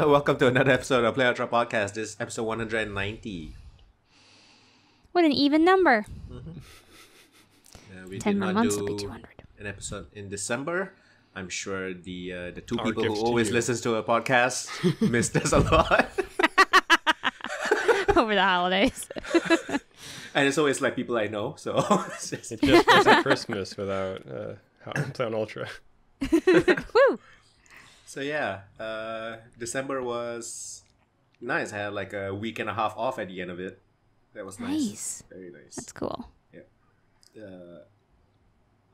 Welcome to another episode of playonultra podcast. This is episode 190. What an even number. We 10 did more not months do will be 200. an episode in December. I'm sure the two Our people who gift to always you. listens to a podcast missed us a lot. Over the holidays. And it's always like people I know, so it's just... It just wasn't Christmas without playonultra. Woo! So yeah, December was nice. I had like a week and a half off at the end of it. That was nice. Nice. Very nice. That's cool.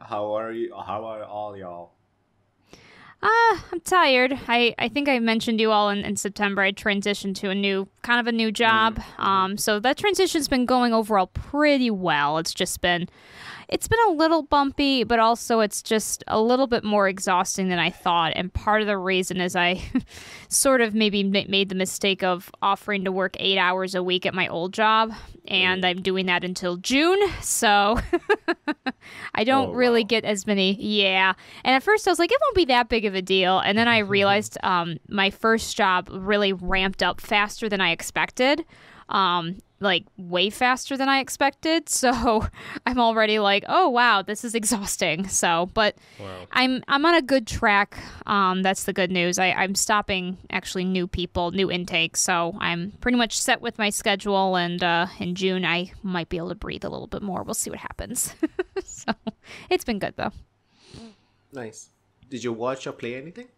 How are you? How are all y'all? I'm tired. I think I mentioned you all in September. I transitioned to a new job. So that transition's been going overall pretty well. It's been a little bumpy, but also it's just a little bit more exhausting than I thought. And part of the reason is I sort of maybe made the mistake of offering to work 8 hours a week at my old job. And I'm doing that until June. So I don't really get as many. Yeah. And at first I was like, it won't be that big of a deal. And then I realized my first job really ramped up faster than I expected. Like way faster than I expected. So I'm already like, oh wow, this is exhausting. So, but Wow. I'm on a good track. That's the good news. I'm stopping actually new intake. So I'm pretty much set with my schedule. And in June, I might be able to breathe a little bit more. We'll see what happens. So it's been good though. Nice. Did you watch or play anything?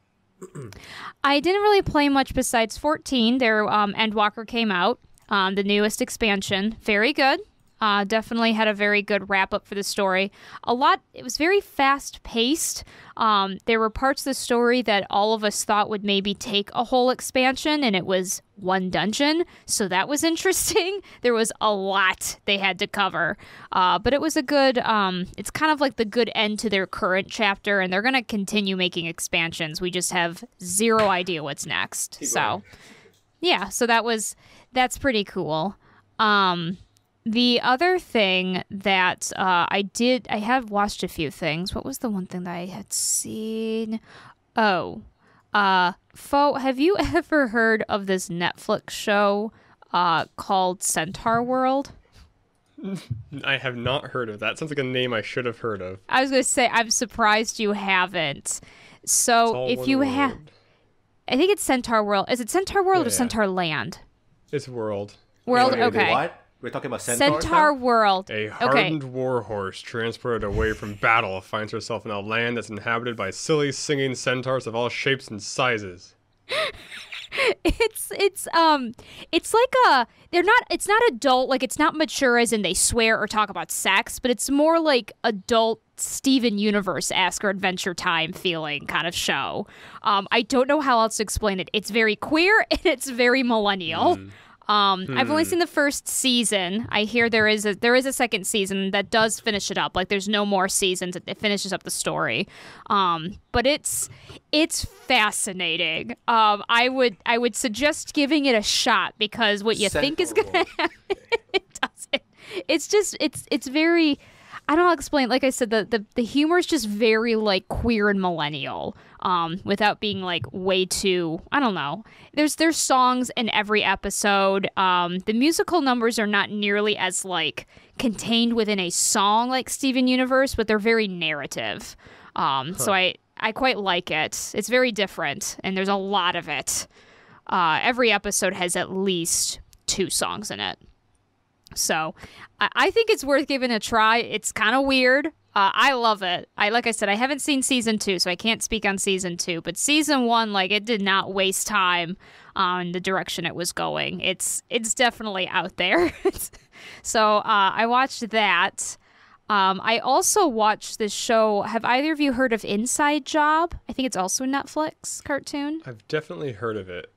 I didn't really play much besides 14. Their Endwalker came out. The newest expansion. Very good. Definitely had a very good wrap up for the story. It was very fast paced. There were parts of the story that all of us thought would maybe take a whole expansion, and it was one dungeon. So that was interesting. There was a lot they had to cover. But it was a good, it's kind of like the good end to their current chapter, and they're going to continue making expansions. We just have zero idea what's next. Yeah, so that's pretty cool. The other thing that I have watched a few things. What was the one thing that I had seen? Oh, have you ever heard of this Netflix show called Centaur World? I have not heard of that. Sounds like a name I should have heard of. I was going to say, I'm surprised you haven't. So if you have... I think it's Centaur World. Is it Centaur World or Centaur Land? It's World. World, Wait, okay. What? We're talking about centaurs Centaur now? World. A hardened warhorse transported away from battle finds herself in a land that's inhabited by silly singing centaurs of all shapes and sizes. It's like it's not adult, like it's not mature as in they swear or talk about sex, but it's more like adult Steven Universe-esque or Adventure Time feeling kind of show. I don't know how else to explain it. It's very queer and it's very millennial. I've only seen the first season. I hear there is a second season that does finish it up. Like there's no more seasons. It finishes up the story. But it's fascinating. I would suggest giving it a shot because what you think is gonna happen, it doesn't. It's very. I don't know how to explain. Like I said, the humor is just very like queer and millennial, without being like way too. I don't know. There's songs in every episode. The musical numbers are not nearly as like contained within a song like Steven Universe, but they're very narrative. So I quite like it. It's very different, and there's a lot of it. Every episode has at least 2 songs in it. So I think it's worth giving a try. It's kind of weird. I love it. Like I said, I haven't seen season 2, so I can't speak on season 2. But season 1, like it did not waste time on the direction it was going. It's definitely out there. So I watched that. I also watched this show. Have either of you heard of Inside Job? I think it's also a Netflix cartoon. I've definitely heard of it.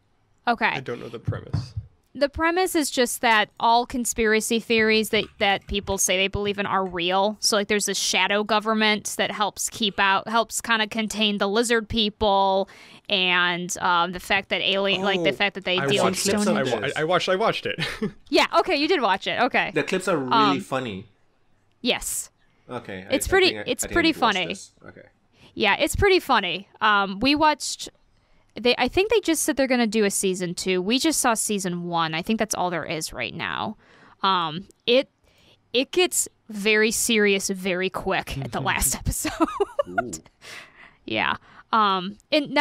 Okay. I don't know the premise. The premise is just that all conspiracy theories that people say they believe in are real. So like there's this shadow government that helps kind of contain the lizard people and the fact that the fact that they deal in stone. I watched it. Yeah, okay, you did watch it. Okay. The clips are really funny. Yes. Okay. It's pretty funny. Okay. Yeah, it's pretty funny. We watched I think they just said they're going to do a season 2. We just saw season 1. I think that's all there is right now. It gets very serious very quick at the last episode. Yeah. In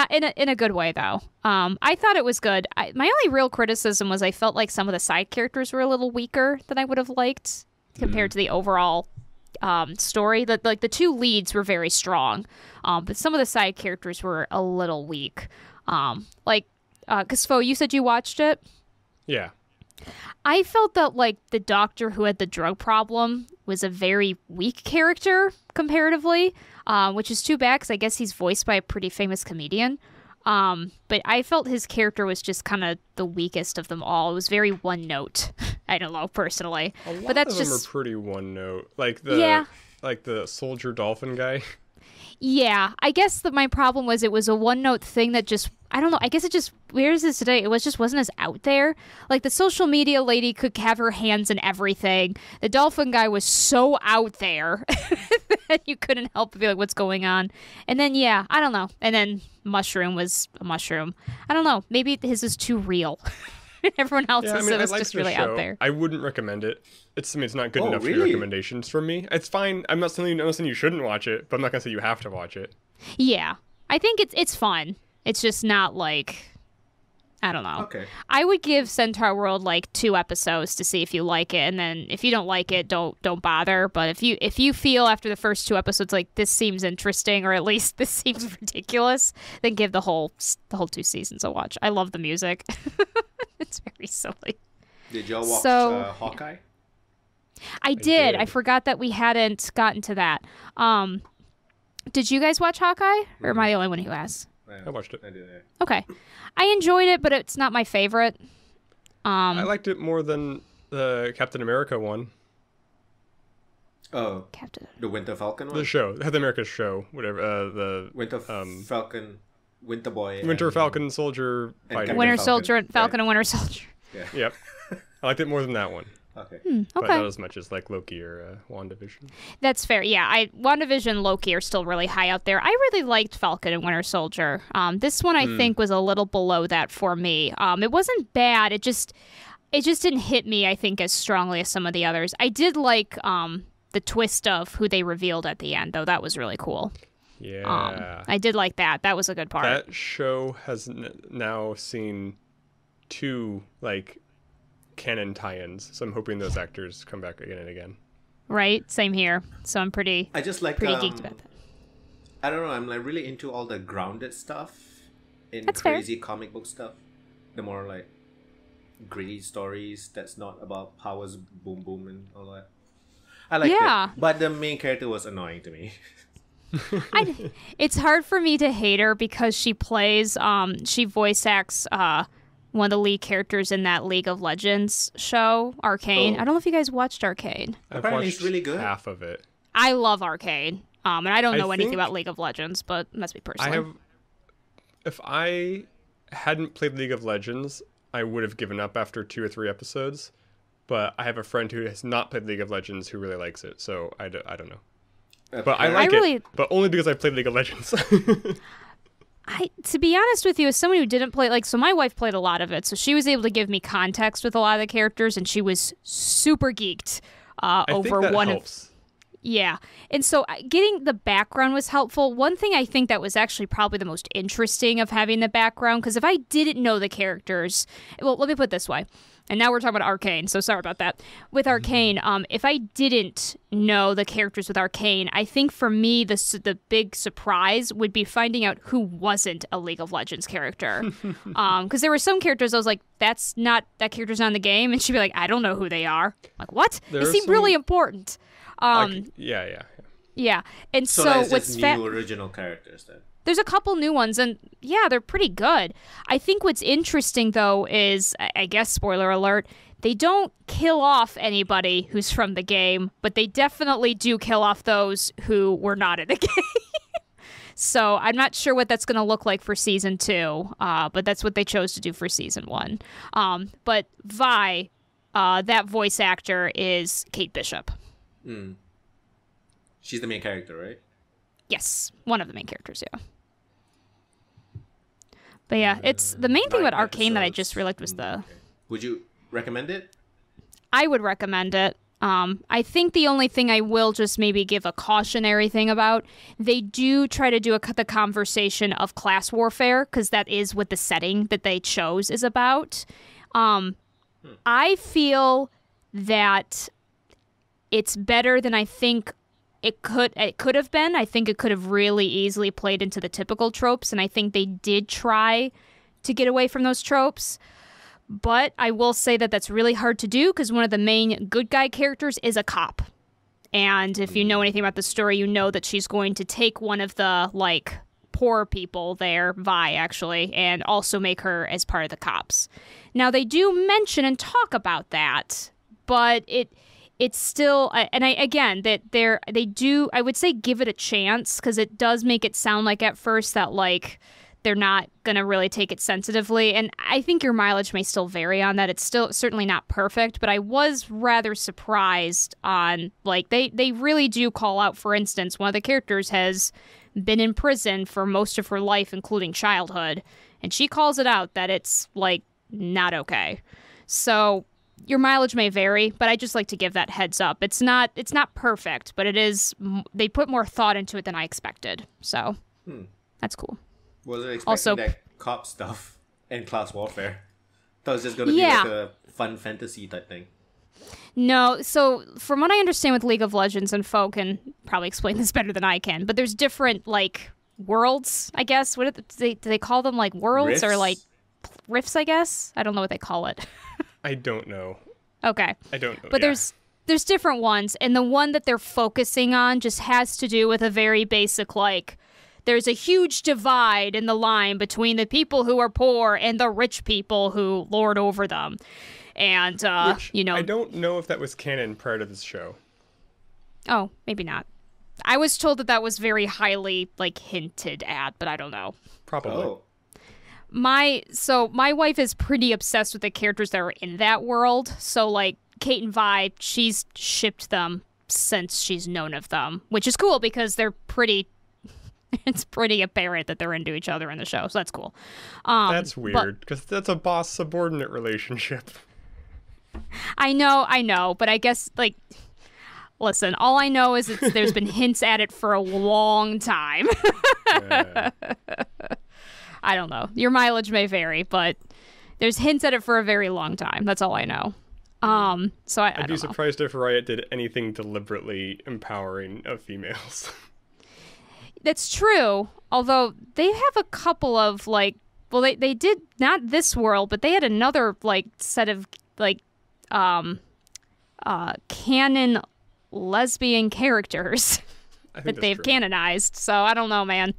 a good way though. I thought it was good. My only real criticism was I felt like some of the side characters were a little weaker than I would have liked compared to the overall story. That like the 2 leads were very strong, but some of the side characters were a little weak. Because Fo, you said you watched it. Yeah. I felt that like the doctor who had the drug problem was a very weak character comparatively, which is too bad because I guess he's voiced by a pretty famous comedian. But I felt his character was just kind of the weakest of them all. It was very one note. I don't know personally, but that's them just are pretty one note. Like the soldier dolphin guy. Yeah, I guess my problem was it was a one-note thing that just, I don't know, I guess it just, where is this today? It just wasn't as out there. Like, the social media lady could have her hands in everything. The dolphin guy was so out there that you couldn't help but be like, what's going on? And then, yeah, I don't know. And then Mushroom was a mushroom. I don't know. Maybe his is too real. Everyone else is just really out there. I wouldn't recommend it. It's not good enough for your recommendations from me. It's fine. I'm not saying you shouldn't watch it, but I'm not gonna say you have to watch it. Yeah, I think it's fun. It's just not like, I don't know. Okay. I would give Centaur World like 2 episodes to see if you like it, and then if you don't like it, don't bother. But if you feel after the first 2 episodes like this seems interesting, or at least this seems ridiculous, then give the whole 2 seasons a watch. I love the music. It's very silly. Did y'all watch Hawkeye? I did. I forgot that we hadn't gotten to that. Did you guys watch Hawkeye? Or am I the only one who has? I watched it. I did, yeah. Okay. I enjoyed it, but it's not my favorite. I liked it more than the Captain America one. Oh, the Winter Falcon one? The show. Captain America's show. Whatever. The Winter Falcon, Winter Boy. Winter Falcon Soldier fighting. Winter Soldier, Falcon and Winter Soldier. Yeah. Yep. I liked it more than that one. Okay. But not as much as like Loki or WandaVision. That's fair. Yeah, WandaVision, Loki are still really high out there. I really liked Falcon and Winter Soldier. This one I think was a little below that for me. It wasn't bad. It just didn't hit me, I think, as strongly as some of the others. I did like the twist of who they revealed at the end, though. That was really cool. Yeah. I did like that. That was a good part. That show has now seen 2 like canon tie-ins, so I'm hoping those actors come back again and again. Right, same here. So I'm pretty. I just like pretty geeked about that. I don't know. I'm like really into all the grounded stuff in That's crazy comic book stuff. The more like gritty stories that's not about powers, boom boom, and all that. I like it, but the main character was annoying to me. It's hard for me to hate her because she plays. She voice acts. One of the lead characters in that League of Legends show, Arcane. I don't know if you guys watched Arcane. Apparently it's really good. Half of it. I love Arcane. And I don't know anything about League of Legends, but that's me personally. If I hadn't played League of Legends, I would have given up after 2 or 3 episodes. But I have a friend who has not played League of Legends who really likes it, so I don't know. But I like it, but only because I've played League of Legends. To be honest with you, as someone who didn't play, so my wife played a lot of it, so she was able to give me context with a lot of the characters, and she was super geeked over one helps. Yeah. And so getting the background was helpful. One thing I think that was actually probably the most interesting of having the background, because if I didn't know the characters, well, let me put it this way. And now we're talking about Arcane, so sorry about that. With Arcane, if I didn't know the characters with Arcane, I think for me, the big surprise would be finding out who wasn't a League of Legends character. Because there were some characters I was like, that character's not in the game. And she'd be like, I don't know who they are. I'm like, what? They seem really important. Yeah. And so that's what's just new original characters then? There's a couple new ones, and yeah, they're pretty good. I think what's interesting, though, is, I guess, spoiler alert, they don't kill off anybody who's from the game, but they definitely do kill off those who were not in the game. So I'm not sure what that's going to look like for Season 2, but that's what they chose to do for Season 1. But Vi, that voice actor, is Kate Bishop. Mm. She's the main character, right? Yes, one of the main characters, yeah. But yeah, it's the main thing about Arcane that I just really liked was the... Okay. Would you recommend it? I would recommend it. I think the only thing I will just maybe give a cautionary thing about, they do try to do the conversation of class warfare, because that is what the setting that they chose is about. I feel that it's better than I think it could have been. I think it could have really easily played into the typical tropes, and I think they did try to get away from those tropes. But I will say that that's really hard to do because one of the main good guy characters is a cop. And if you know anything about the story, you know that she's going to take one of the, like, poor people there, Vi, actually, and also make her as part of the cops. Now, they do mention and talk about that, but it's still, and they do, I would say give it a chance, because it does make it sound like at first that, like, they're not going to really take it sensitively. And I think your mileage may still vary on that. It's still certainly not perfect, but I was rather surprised on, like, they really do call out, for instance, one of the characters has been in prison for most of her life, including childhood. And she calls it out that it's, like, not okay. So your mileage may vary, but I just like to give that heads up. It's not perfect, but it is, they put more thought into it than I expected. So that's cool. Was it expecting that cop stuff and class warfare? Thought it was just going to be like a fun fantasy type thing. No, so from what I understand with League of Legends, and Foe can probably explain this better than I can, but there's different, like, worlds, I guess. What do they call them? Like worlds or like rifts, I guess? I don't know what they call it. I don't know. Okay. I don't know. But there's different ones, and the one that they're focusing on just has to do with a very basic, like, there's a huge divide in the line between the people who are poor and the rich people who lord over them. And, you know... I don't know if that was canon prior to this show. Oh, maybe not. I was told that was very highly, like, hinted at, but I don't know. Probably. Oh. My wife is pretty obsessed with the characters that are in that world. So, like, Kate and Vi, she's shipped them since she's known of them, which is cool because they're pretty... It's pretty apparent that they're into each other in the show, so that's cool. That's weird, because that's a boss-subordinate relationship. I know, but I guess, like, listen, all I know is there's been hints at it for a long time. I don't know. Your mileage may vary, but there's hints at it for a very long time. That's all I know. So I'd be surprised if Riot did anything deliberately empowering of females. That's true, although they have a couple of, like, well, they did, not this world, but they had another, like, set of, like, canon lesbian characters that they've canonized, so I don't know, man.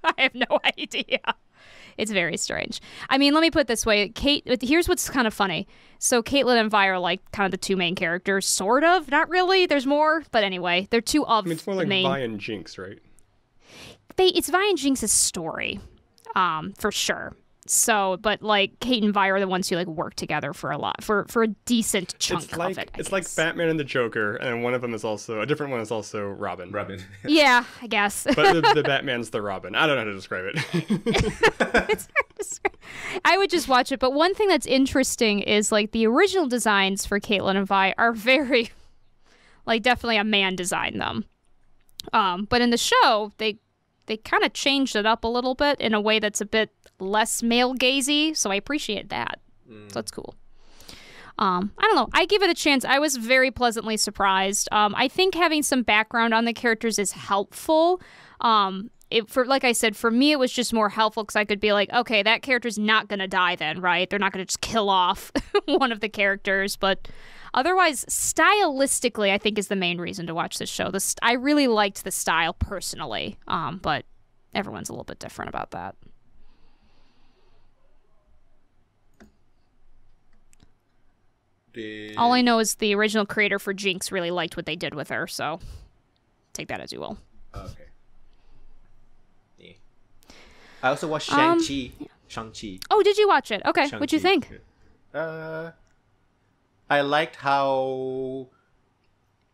I have no idea. It's very strange. I mean, let me put it this way. Here's what's kind of funny. So Caitlyn and Vi are, like, kind of the two main characters, sort of. Not really. There's more, but anyway, they're two of the main... It's more like Vi and Jinx, right? It's Vi and Jinx's story, for sure. So, but, like, Kate and Vi are the ones who, like, work together for a decent chunk of it. It's like Batman and the Joker, and one of them is also, a different one is also Robin. Yeah, I guess. But the Batman's the Robin. I don't know how to describe it. It's hard to describe. I would just watch it, but one thing that's interesting is, like, the original designs for Caitlyn and Vi are very, like, definitely a man designed them. But in the show, they kind of changed it up a little bit in a way that's a bit less male-gazy, so I appreciate that. So that's cool. I don't know. I give it a chance. I was very pleasantly surprised. I think having some background on the characters is helpful. Like I said, for me, it was just more helpful because I could be like, okay, that character's not going to die then, right? They're not going to just kill off one of the characters, but... Otherwise, stylistically, I think is the main reason to watch this show. I really liked the style personally, but everyone's a little bit different about that. All I know is the original creator for Jinx really liked what they did with her, so take that as you will. Okay. Yeah. I also watched Shang-Chi. Shang-Chi. Oh, did you watch it? Okay, what'd you think? I liked how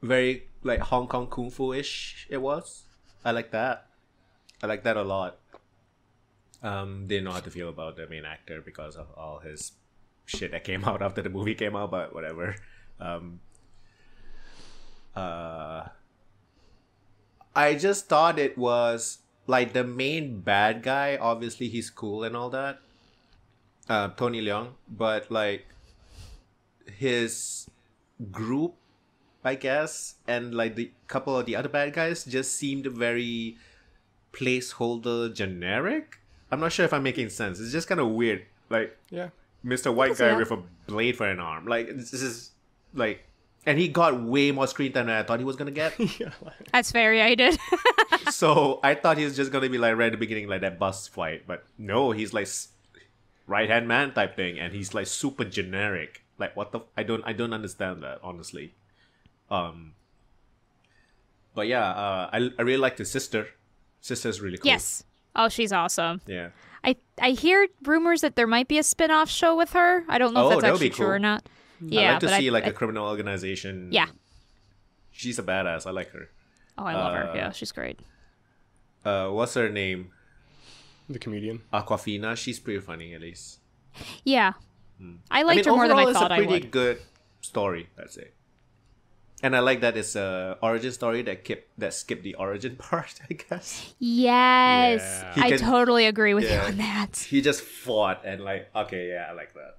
very, like, Hong Kong Kung Fu-ish it was. I like that. I like that a lot. Didn't know how to feel about the main actor because of all his shit that came out after the movie came out, but whatever. I just thought it was like the main bad guy. Obviously, he's cool and all that. Tony Leung, but like his group, I guess, and like the couple of the other bad guys just seemed very placeholder generic. I'm not sure if I'm making sense. It's just kind of weird. Like, Yeah. Mr. White guy with a blade for an arm. Like, this is like, and he got way more screen time than I thought he was gonna get. Yeah. That's fair. Yeah, he did. So I thought he was just gonna be like right at the beginning, like that bus fight, but no, he's like right hand man type thing, and he's like super generic. Like, what the? I don't understand that, honestly. But yeah, I really like the sister. Sister's really cool. Yes. Oh, she's awesome. Yeah. I hear rumors that there might be a spin-off show with her. I don't know if that's actually true or not. Yeah, I like to see like a criminal organization. Yeah. She's a badass. I like her. Oh, I love her. Yeah, she's great. What's her name? The comedian. Aquafina. She's pretty funny, at least. Yeah. I liked her more than I thought I would. It's a pretty good story, I'd say. And I like that it's a origin story that skipped the origin part, I guess. Yes. Yeah. I totally agree with you on that. He just fought and like, okay, yeah, I like that.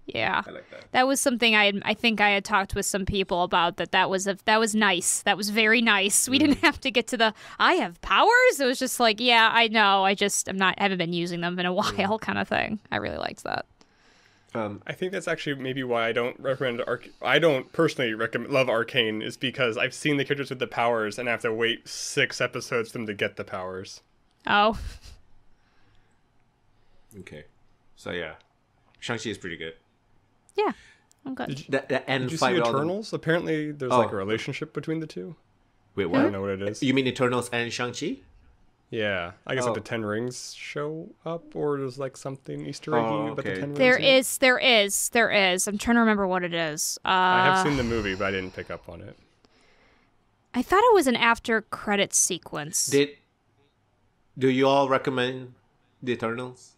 Yeah. I like that. That was something I think I had talked with some people about that was nice. That was very nice. We didn't have to get to the I have powers. It was just like, yeah, I know. I haven't been using them in a while kind of thing. I really liked that. I think that's actually maybe why I don't recommend I don't personally love Arcane, is because I've seen the characters with the powers and I have to wait 6 episodes for them to get the powers. Oh. Okay. So yeah. Shang-Chi is pretty good. Yeah. I'm good. Did you see Eternals? Apparently there's like a relationship between the two. Wait, I what? don't know what it is. You mean Eternals and Shang-Chi? Yeah, I guess like the 10 rings show up, or there's like something Easter eggy about the 10 rings. There is. I'm trying to remember what it is. I have seen the movie, but I didn't pick up on it. I thought it was an after credits sequence. Do you all recommend the Eternals?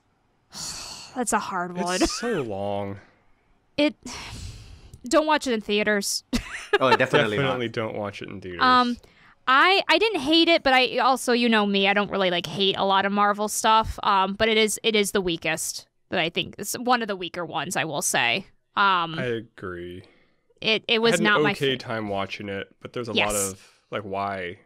That's a hard one. It's so long. Don't watch it in theaters. Oh, definitely don't watch it in theaters. I didn't hate it, but I also, you know me, I don't really like hate a lot of Marvel stuff. But it is the weakest that I think. It's one of the weaker ones, I will say. I agree. It was not my okay time watching it, but there's a lot of like why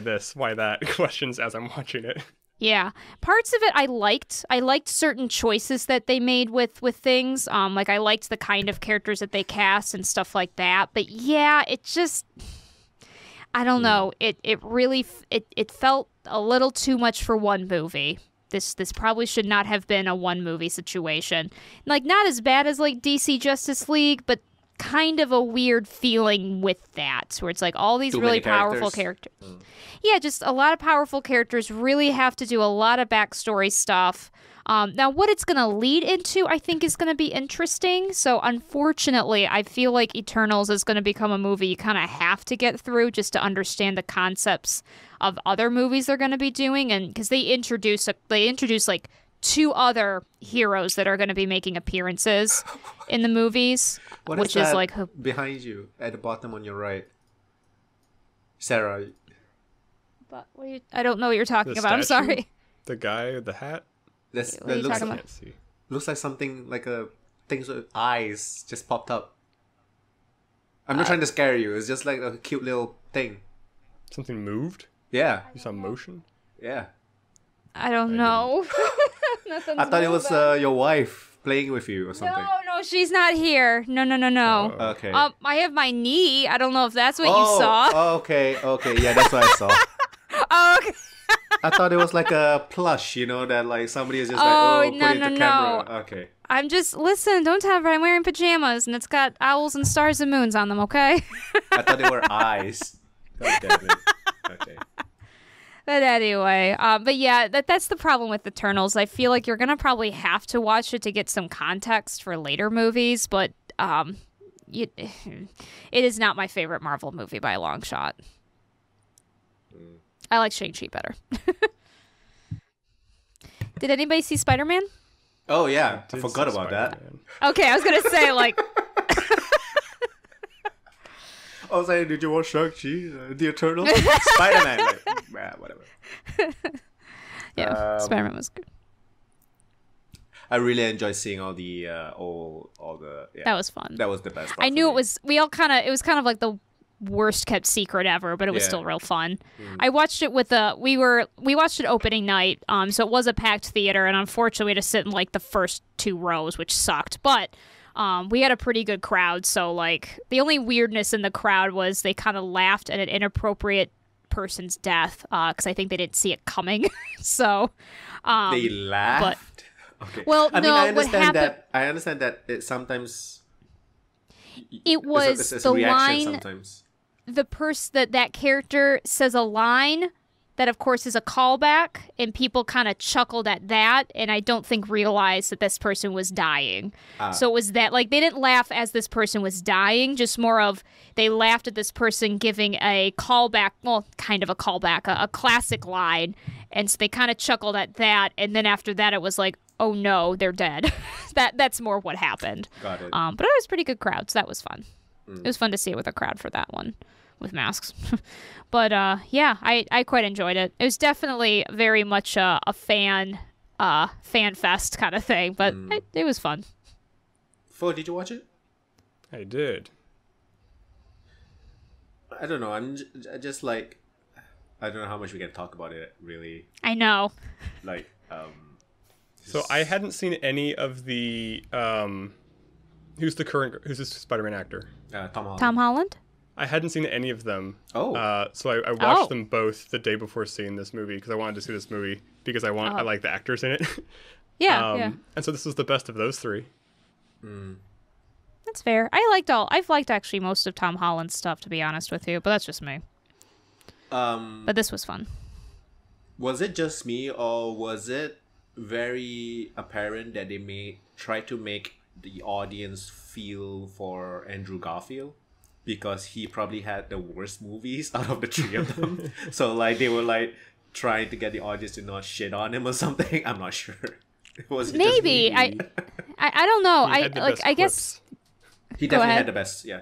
this, why that questions as I'm watching it. Yeah, parts of it I liked. I liked certain choices that they made with things. Like I liked the kind of characters that they cast and stuff like that. But yeah, it just. I don't know. It really felt a little too much for one movie. This probably should not have been a one movie situation. Like not as bad as like DC Justice League, but kind of a weird feeling with that, where it's like all these really powerful characters. Yeah, just a lot of powerful characters really have to do a lot of backstory stuff. Now, what it's going to lead into, I think, is going to be interesting. So, unfortunately, I feel like Eternals is going to become a movie you kind of have to get through just to understand the concepts of other movies they're going to be doing. And because they introduce like 2 other heroes that are going to be making appearances in the movies. Which is like behind you at the bottom on your right, Sarah. But I don't know what you're talking about. Statue? I'm sorry. The guy with the hat. That what are you looks talking like, about? looks like something like a things with eyes just popped up. I'm not trying to scare you. It's just like a cute little thing. Something moved. Yeah. You saw motion. Yeah. I don't know. I thought it was your wife playing with you or something. No, she's not here. No. Oh, okay. I have my knee. I don't know if that's what you saw. Oh, okay. Yeah, that's what I saw. Oh, okay. I thought it was like a plush, that like somebody is just no, put it to camera. Okay. Listen, don't tell her I'm wearing pajamas and it's got owls and stars and moons on them, okay? I thought they were eyes. God damn it. Okay. But anyway, but yeah, that's the problem with Eternals. I feel like you're going to probably have to watch it to get some context for later movies, but it is not my favorite Marvel movie by a long shot. I like Shang-Chi better. Did anybody see Spider-Man? Oh yeah, I forgot about that. Spider-Man. Okay, I was gonna say like. I was like, did you watch Shang-Chi, the Eternals? Spider-Man, like, whatever. Yeah, Spider-Man was good. I really enjoyed seeing all the all the. Yeah, That was fun. that was the best. Part I for knew me. it was. It was kind of like the worst kept secret ever, but it was Yeah. still real fun. I watched it with we watched it opening night, so it was a packed theater, and unfortunately we had to sit in like the first 2 rows, which sucked. But we had a pretty good crowd, so like the only weirdness in the crowd was they kind of laughed at an inappropriate person's death because I think they didn't see it coming. So They laughed. Okay. Well, I mean, no, I what understand happened- that. I understand that it sometimes. It was it's the a reaction line. sometimes. The that character says a line that of course is a callback, and people kind of chuckled at that, and I don't think realized that this person was dying. So it was that, like, they didn't laugh as this person was dying, just more of they laughed at this person giving a callback, well, kind of a callback, a classic line, and so they kind of chuckled at that, and then after that it was like, oh no, they're dead. That's more what happened. Got it. But it was a pretty good crowd, so that was fun. It was fun to see it with a crowd for that one, with masks. But yeah, I quite enjoyed it. It was definitely very much a fan fest kind of thing, but it was fun. Fo, did you watch it? I did. I don't know. I'm just like, I don't know how much we can talk about it. Really, I know. like, So I hadn't seen any of the who's the Spider-Man actor? Tom Holland. Tom Holland? I hadn't seen any of them. Oh. So I watched them both the day before seeing this movie because I wanted to see this movie because I like the actors in it. Yeah, yeah. And so this was the best of those 3. That's fair. I've liked actually most of Tom Holland's stuff, to be honest with you, but that's just me. But this was fun. Was it just me, or was it very apparent that they try to make the audience feel for Andrew Garfield? Because he probably had the worst movies out of the 3 of them. So like they were like trying to get the audience to not shit on him or something. I'm not sure. Was it Maybe. just me? I don't know. He had the best I guess He Go definitely ahead. had the best. Yeah,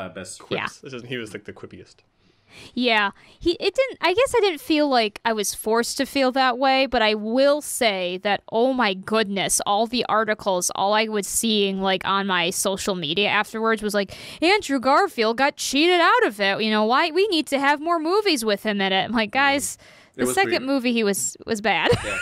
best. Quips. He was like the quippiest. yeah. I guess I didn't feel like I was forced to feel that way, but I will say that, oh my goodness, all the articles, all I was seeing like on my social media afterwards was like, Andrew Garfield got cheated out of it. You know, why we need to have more movies with him in it. I'm like, guys, It the was second pretty- movie he was bad. Yeah.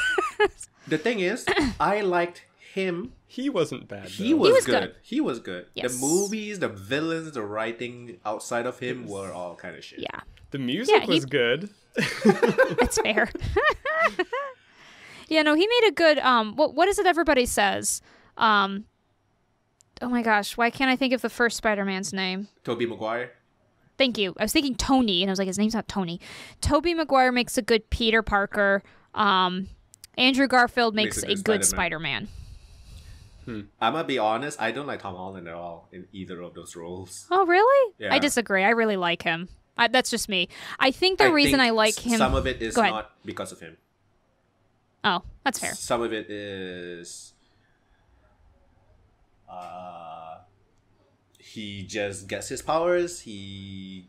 The thing is, I liked him. He wasn't bad. He though. was good. good. He was good. Yes. The movies, the villains, the writing outside of him were all kind of shit. Yeah. The music was good. That's fair. Yeah, no, he made a good what is it everybody says? Oh my gosh, why can't I think of the first Spider-Man's name? Tobey Maguire. Thank you. I was thinking Tony, and I was like, his name's not Tony. Tobey Maguire makes a good Peter Parker. Andrew Garfield makes a good Spider-Man. I'm gonna be honest. I don't like Tom Holland at all in either of those roles. Oh, really? Yeah. I disagree. I really like him. That's just me. I think the reason I like him... Some of it is Go ahead. not because of him. Oh, that's fair. Some of it is he just gets his powers, he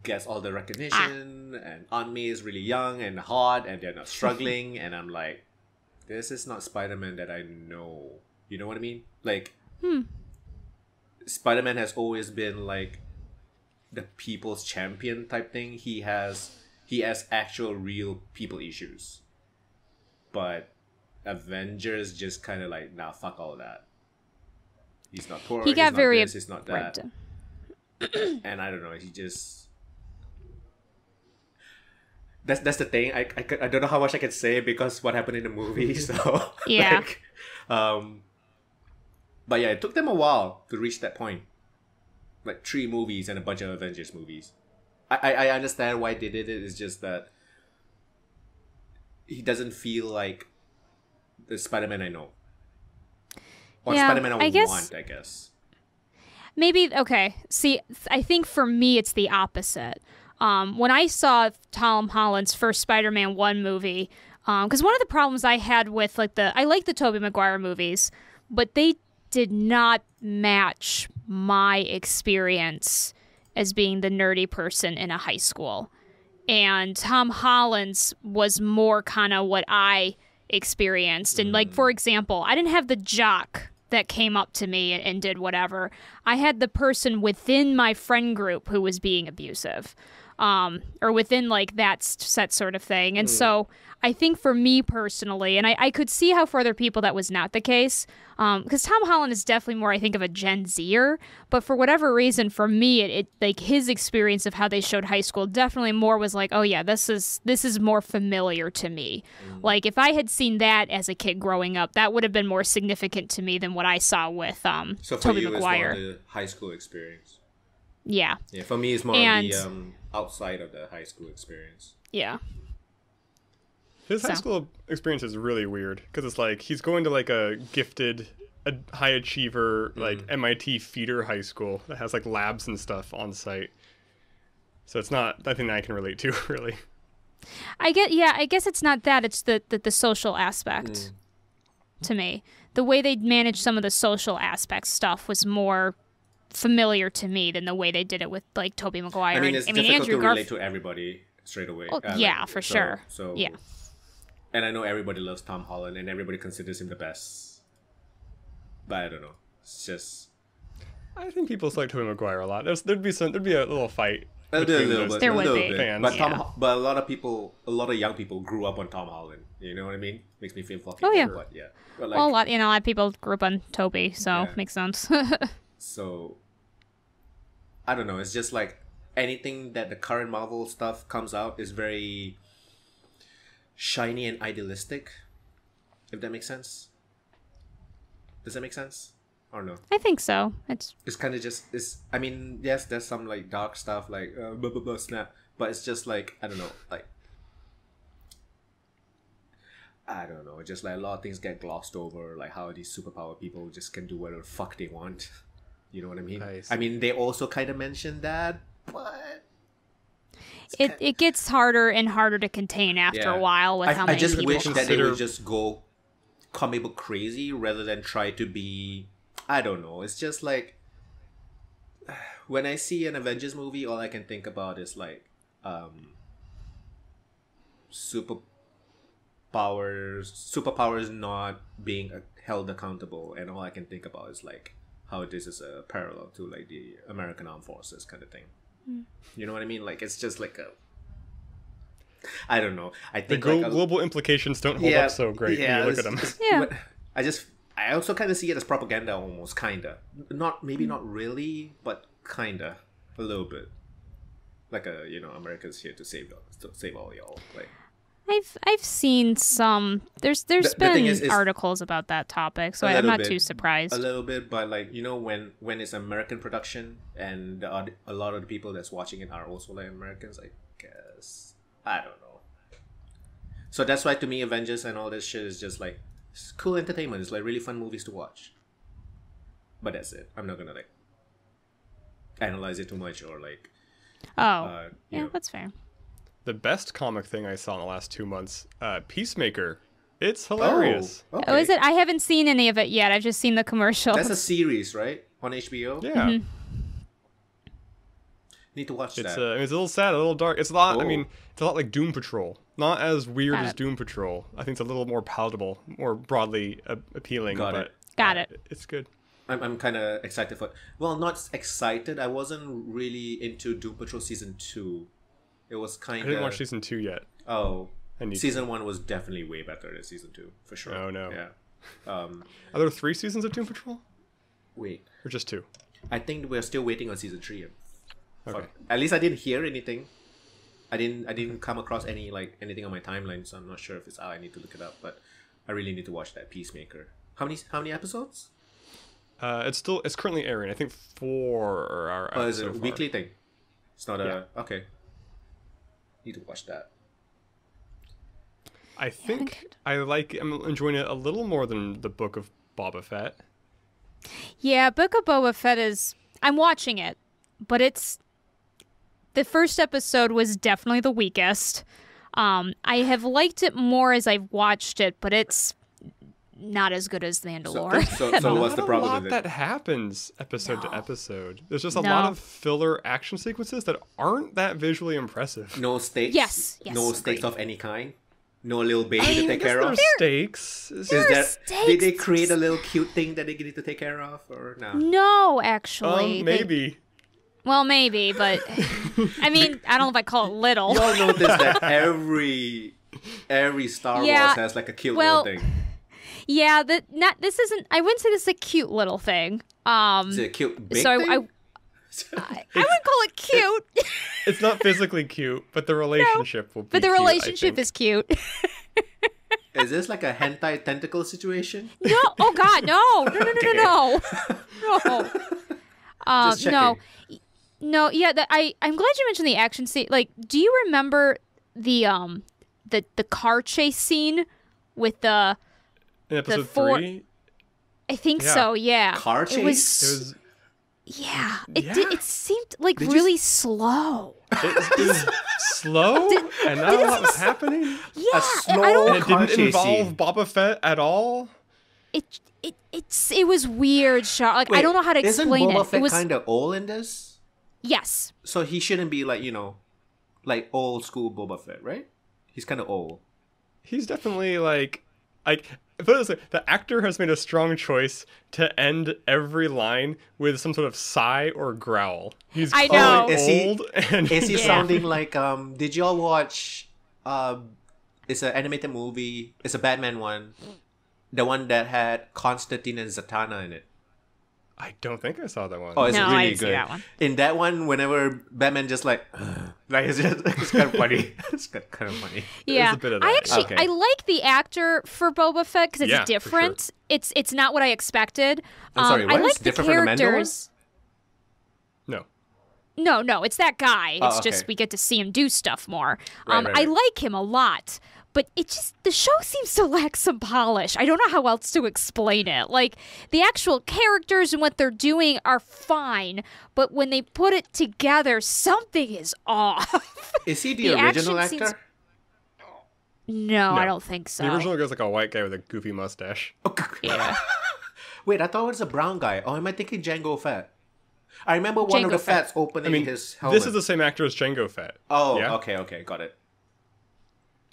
gets all the recognition, and Aunt May is really young and hot and they're not struggling, and I'm like, this is not Spider-Man that I know. You know what I mean? Like, Spider-Man has always been like the people's champion type thing. He has actual real people issues. But Avengers just kind of like, nah, fuck all that. He's not poor. He got he's not very this, he's not that. And I don't know. He just. That's the thing. I don't know how much I can say because what happened in the movie. So Yeah. Like, but yeah, it took them a while to reach that point. Like 3 movies and a bunch of Avengers movies. I understand why they did it. It's just that he doesn't feel like the Spider-Man I know. Or Yeah, Spider-Man I guess- want, I guess. Maybe, okay. See, I think for me it's the opposite. When I saw Tom Holland's first Spider-Man 1 movie, Because one of the problems I had with I like the Tobey Maguire movies, but they did not match my experience as being the nerdy person in a high school. And Tom Holland's was more kind of what I experienced. And like, for example, I didn't have the jock that came up to me and did whatever. I had the person within my friend group who was being abusive, or within like that set sort of thing. And so I think for me personally, and I could see how for other people that was not the case, because Tom Holland is definitely more, I think, of a Gen Zer, but for whatever reason, for me, it like his experience of how they showed high school definitely more was like, oh yeah, this is more familiar to me. Like if I had seen that as a kid growing up, that would have been more significant to me than what I saw with so for Tobey you, Maguire. It's more the high school experience. Yeah. Yeah, for me, it's more the outside of the high school experience. Yeah. His high school experience is really weird because it's like he's going to like a high achiever, like MIT feeder high school that has like labs and stuff on site. So it's not nothing that I can relate to, really. I guess it's not that. It's the social aspect to me. The way they managed some of the social aspect stuff was more familiar to me than the way they did it with like Tobey Maguire. I mean, it's difficult Andrew to relate to everybody straight away. Well, yeah, for sure. So yeah. And I know everybody loves Tom Holland and everybody considers him the best. But I don't know. It's just... I think people like Tobey Maguire a lot. There'd be a little fight. There would be. Fans. But a lot of young people grew up on Tom Holland. You know what I mean? Makes me feel fucking yeah. But yeah. But like, Well, a lot of people grew up on Toby, so makes sense. So I don't know. It's just like anything that the current Marvel stuff comes out is very shiny and idealistic. If that makes sense. Does that make sense? Or no? I think so. It's kind of just I mean, yes, there's some like dark stuff like blah blah blah snap, but it's just like I don't know, like I don't know, just like a lot of things get glossed over, like how these superpower people just can do whatever the fuck they want. You know what I mean? I mean, they also kind of mentioned that, but it gets harder and harder to contain after a while with how many people. I just wish that they would just go comic book crazy rather than try to be. I don't know. It's just like when I see an Avengers movie, all I can think about is like superpowers not being held accountable, and all I can think about is like how this is a parallel to like the American Armed Forces kind of thing. You know what I mean? Like it's just like I don't know. I think global implications don't hold up so great when you look at them. I also kind of see it as propaganda, almost, kinda. Not really, but kinda, a little bit. Like America's here to save all y'all. Like, I've seen some. There's been articles about that topic, so I'm not too surprised. A little bit, but like when it's American production and a lot of the people that's watching it are also like Americans, I guess. I don't know. So that's why to me, Avengers and all this shit is just like. It's cool entertainment. It's like really fun movies to watch. But that's it. I'm not gonna like analyze it too much or like. That's fair. The best comic thing I saw in the last 2 months, Peacemaker. It's hilarious. Oh, okay. Oh, is it? I haven't seen any of it yet. I've just seen the commercial. That's a series, right? On HBO. Yeah. Mm-hmm. Need to watch that. It's a little sad, a little dark. It's a lot. I mean, it's a lot like Doom Patrol. Not as weird as Doom Patrol. I think it's a little more palatable, more broadly appealing. Got it. It's good. I'm kind of excited for. Well, not excited. I wasn't really into Doom Patrol season 2. It was kind of. I didn't watch season 2 yet. Oh, season 1 was definitely way better than season 2 for sure. Oh no. Yeah. Are there 3 seasons of Doom Patrol? Wait. Or just 2? I think we're still waiting on season 3. Okay. At least I didn't hear anything. I didn't come across anything on my timeline, so I'm not sure if it's out. I need to look it up, but I really need to watch that Peacemaker. How many episodes? It's currently airing. I think 4 are. Oh, is it a weekly thing? It's not okay. Need to watch that. I think I'm enjoying it a little more than the Book of Boba Fett. Yeah, Book of Boba Fett is. I'm watching it, but it's. The first episode was definitely the weakest. I have liked it more as I've watched it, but it's not as good as The Mandalorian. So what's the problem Not a with lot it? that happens episode to episode. There's just a No. lot of filler action sequences that aren't that visually impressive. No stakes. Yes, No stakes agreed. of any kind. No little baby I to mean, take I guess care of. there's stakes. It's Is just- there? Did they stakes. create a little cute thing that they need to take care of, or no? No, actually. maybe. Well, maybe, but I mean, I don't know if I call it little. You all notice that every Star Yeah, Wars has like a cute well, little thing. Yeah, this isn't. I wouldn't say this is a cute little thing. Is it a cute big so thing? I wouldn't call it cute, It's not physically cute, but the relationship will be but the cute, I relationship think. is cute. Is this like a hentai tentacle situation? No, oh God, no. Just No, checking. no, yeah. I'm glad you mentioned the action scene. Like, do you remember the car chase scene with the? In episode four- 3, I think Yeah. so. Yeah, Car It chase? it was. was Yeah, it Yeah. did. It seemed like Did you really slow. it was slow and not a lot was happening. Yeah, A I slow don't. And it car didn't chase involve scene. Boba Fett at all. It was weird, Sean. Like, I Wait, don't know how to explain Isn't Boba it. Fett It was kind of old in this? yes. So he shouldn't be like, like old school Boba Fett, right? He's kind of old. He's definitely like put it this way, the actor has made a strong choice to end every line with some sort of sigh or growl. He's I quite know. Is he- old and Is he Yeah. sounding like did y'all watch it's an animated movie, it's a Batman one, the one that had Constantine and Zatanna in it. I don't think I saw that one. Oh, it's No, I really didn't see good. that one. In that one, whenever Batman just like it's kind of funny. It's kind of funny. Yeah, a bit of I that, actually okay. I like the actor for Boba Fett because it's Yeah, for different. It's not what I expected. I'm sorry, I what? like It's the different from the Mandalorian? characters. No. No, it's that guy. It's Oh, just okay. we get to see him do stuff more. Right, I right. like him a lot, but the show seems to lack some polish. I don't know how else to explain it. Like, the actual characters and what they're doing are fine, but when they put it together, something is off. Is he the The original action actor? scenes- No, I No. don't think so. The original guy's like a white guy with a goofy mustache. Yeah. Wait, I thought it was a brown guy. Oh, am I thinking Django Fett? I remember one of Jango the Fett. Fetts opening I mean, his helmet. this is the same actor as Jango Fett. Oh, yeah? okay, got it.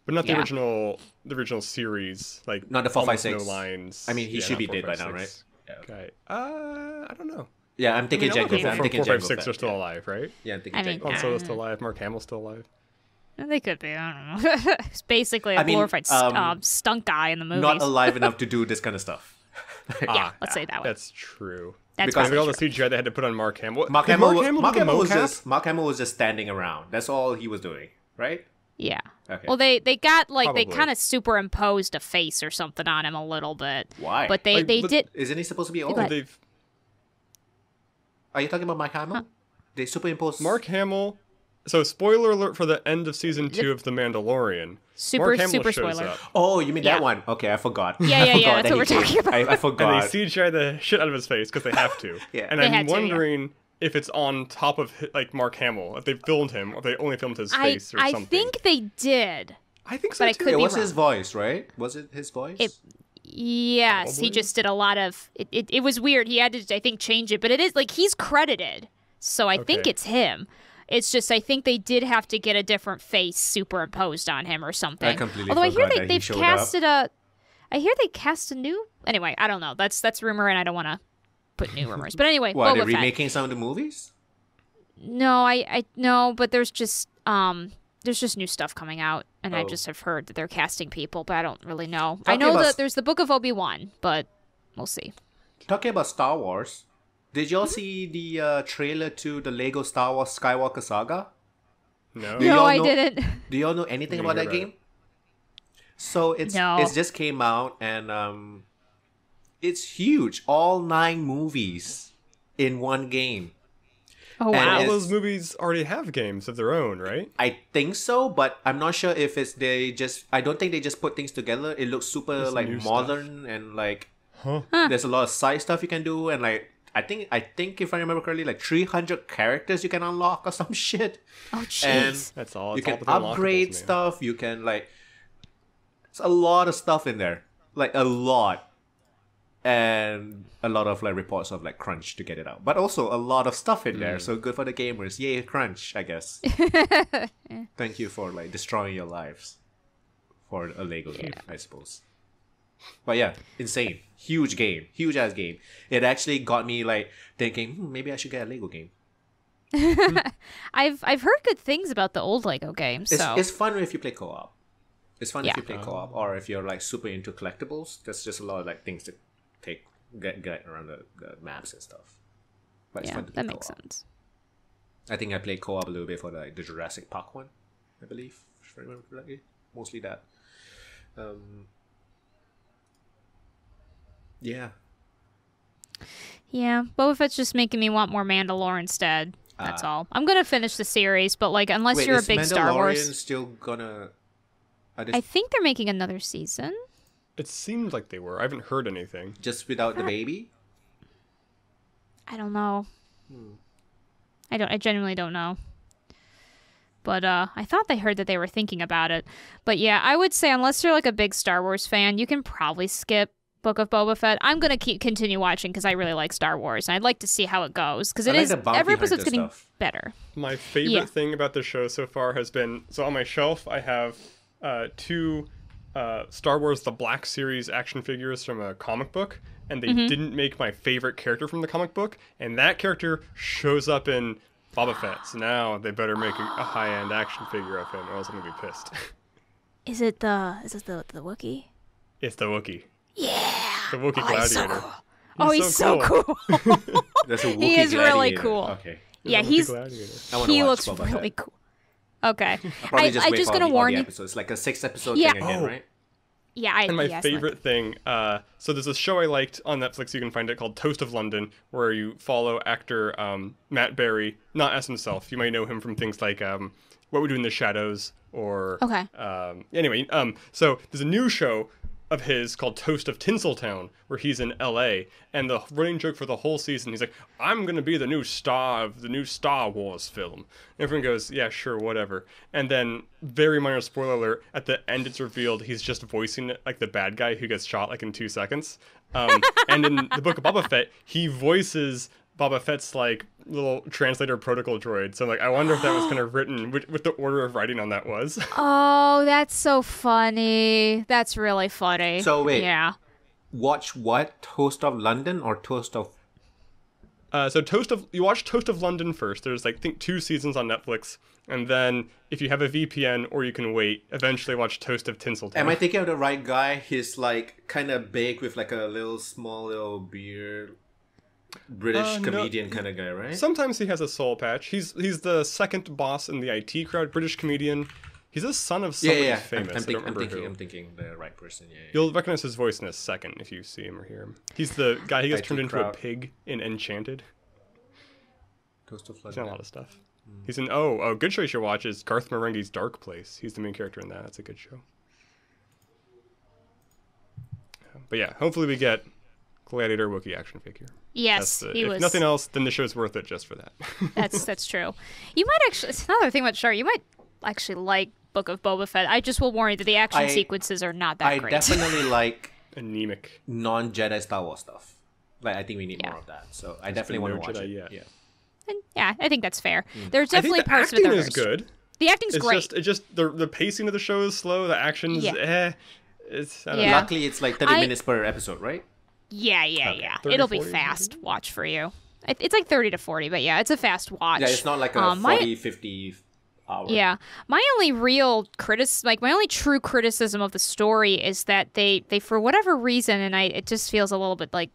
But not Yeah. the original series. Like Not the almost 456. No lines. I mean, he Yeah, should not be dead by now, 456 right? guy. I don't know. Yeah, I'm thinking I mean, Django Fett. I'm from thinking 456 Django are Fett. still Yeah. alive, right? Yeah, I'm thinking I mean, Django Han Fett. Solo's still alive. Mark Hamill's still alive. They could be. I don't know. It's basically a I mean, glorified stunt guy in the movies. Not alive enough to do this kind of stuff. Yeah, let's say it that way. That's true. That's because- Maybe all probably the CGI they had to put on Mark Hamill. Mark Did Hamill, Mark Hamill do the mocap? Mark Hamill was just standing around. That's all he was doing, right? Yeah. Okay. Well, they got like they Probably. kind of superimposed a face or something on him a little bit. Why? But they Like, they but- did. Isn't he supposed to be old? But- They've Are you talking about Mark Hamill? They superimposed Mark Hamill. So, spoiler alert for the end of season 2 of The Mandalorian. Super- Mark Hamill super shows spoiler. up. Oh, you mean Yeah. that one? Okay, I forgot. Yeah, I yeah, forgot that's that what he we're came. talking about. I And forgot. they CGI the shit out of his face because they have to. Yeah. And They I'm had to, yeah. wondering if it's on top of like Mark Hamill, if they filmed him, or if they only filmed his I face or I something. think they did. I think so but I too. could It be was wrong. his voice, right? Was it his voice? It- Yes, Probably. he just did a lot of. It was weird. He had to, I think, change it, but it is like he's credited, so I think Okay. it's him. It's just I think they did have to get a different face superimposed on him or something. I completely Although I hear forgot that he they've showed casted a. I hear they cast a new. Anyway, I don't know. That's rumor, and I don't want to put new rumors. But anyway, What, Boba they're Fett. remaking some of the movies? No, I no, but there's just new stuff coming out, and I Oh. just have heard that they're casting people, but I don't really know. I Talking know about that there's the Book of Obi-Wan, but we'll see. Talking about Star Wars, did y'all see the trailer to the Lego Star Wars Skywalker Saga? No. Do No, y'all I know- didn't. Do y'all know anything Didn't about hear that about game? So it's No. just came out and it's huge. All 9 movies in one game. Oh And All wow. it's- those movies already have games of their own, right? I think so, but I'm not sure if it's I don't think they just put things together. It looks super It's like new stuff. modern and like Huh. there's a lot of side stuff you can do and like think if I remember correctly, like 300 characters you can unlock or some shit. Oh, And jeez. That's all. you It's all can the unlockables, upgrade man. stuff. You can like, it's a lot of stuff in there, like a lot, and a lot of like reports of like crunch to get it out, but also a lot of stuff in there. So good for the gamers. Yay, crunch! I guess. Thank you for like destroying your lives for a Lego game, I suppose. But yeah, insane, huge ass game. It actually got me like thinking, maybe I should get a Lego game. I've heard good things about the old Lego games. So It's fun if you play co-op. It's fun if Yeah. you play co-op, or if you're like super into collectibles. There's just a lot of like things to get around the maps and stuff. But it's yeah, fun to play that makes co-op. sense. I think I played co-op a little bit for the Jurassic Park one, I believe, if I remember correctly. Mostly that. Yeah. Yeah, Boba Fett's just making me want more Mandalore instead. That's all. I'm gonna finish the series, but like, unless Wait, you're a is big Star Mandalorian Wars, still gonna? I think they're making another season. It seemed like they were. I haven't heard anything. Just without the baby? I don't know. I genuinely don't know. But I thought they heard that they were thinking about it. But yeah, I would say unless you're like a big Star Wars fan, you can probably skip Book of Boba Fett. I'm gonna continue watching because I really like Star Wars and I'd like to see how it goes because I it like is the bounty every episode's hunter getting stuff. better. My favorite Yeah. thing about the show so far has been, so on my shelf I have two Star Wars The Black Series action figures from a comic book, and they didn't make my favorite character from the comic book, and that character shows up in Boba Fett. So now they better make a high-end action figure of him, or else I'm gonna be pissed. Is it the Wookiee? It's the Wookiee. Yeah. The Wookiee Gladiator. He's so cool. There's a Wookiee He is really gladiator. cool. Okay. Yeah, The Wookiee he's Gladiator. I wanna he watch looks Boba really Fett. cool. Okay. Probably I just just for gonna all warn the you. episodes. It's like a 6-episode Yeah. thing again, Oh. right? Yeah, And my yes, favorite thing, so there's a show I liked on Netflix, you can find it, called Toast of London, where you follow actor Matt Berry, not as himself. You might know him from things like What We Do in the Shadows, or... Okay. Anyway, so there's a new show of his called Toast of Tinseltown, where he's in LA, and the running joke for the whole season, he's like, I'm gonna be the new star of the new Star Wars film. And everyone goes, yeah, sure, whatever. And then, very minor spoiler alert, at the end it's revealed he's just voicing like the bad guy who gets shot like in 2 seconds. And in the Book of Boba Fett, he voices Boba Fett's like little translator protocol droid. So like, I wonder if that was kind of written, what the order of writing on that was. Oh, that's so funny. That's really funny. So wait. Yeah. Watch what? Toast of London or Toast of... So you watch Toast of London first. There's like, I think 2 seasons on Netflix. And then if you have a VPN or you can wait, eventually watch Toast of Tinseltown. Am I thinking of the right guy? He's like kind of big with like a small little beard. British No. comedian kind of guy, right? Sometimes he has a soul patch. He's the second boss in the IT crowd, British comedian. He's a son of somebody famous. I don't remember who. I'm thinking the right person. Yeah. You'll recognize his voice in a second if you see him or hear him. He's the guy who gets IT turned into a crowd. pig in Enchanted. Toast of He's in London. a lot of stuff. He's in a good show you should watch is Garth Marenghi's Dark Place. He's the main character in that. That's a good show. But yeah, hopefully we get Gladiator Wookiee action figure. Yes, If nothing else, then the show's worth it just for that. That's true. You might actually. It's another thing about Char. You might actually like Book of Boba Fett. I just will warn you that the action sequences are not that I great. definitely like Anemic. non-Jedi Star Wars stuff. Like I think we need Yeah. more of that. So I definitely want to watch it. Yet. Yeah. And yeah, I think that's fair. There's I think definitely the parts of it acting that is good. The acting's It's great. just the pacing of the show is slow. The action's It's I don't know. Yeah. Luckily, it's like 30 minutes per episode, right? Yeah. 30, It'll be 40 fast watch for you. It's like 30 to 40, but yeah, it's a fast watch. Yeah, it's not like a 50 hour. Yeah, my only my only true criticism of the story is that they for whatever reason, and it just feels a little bit like,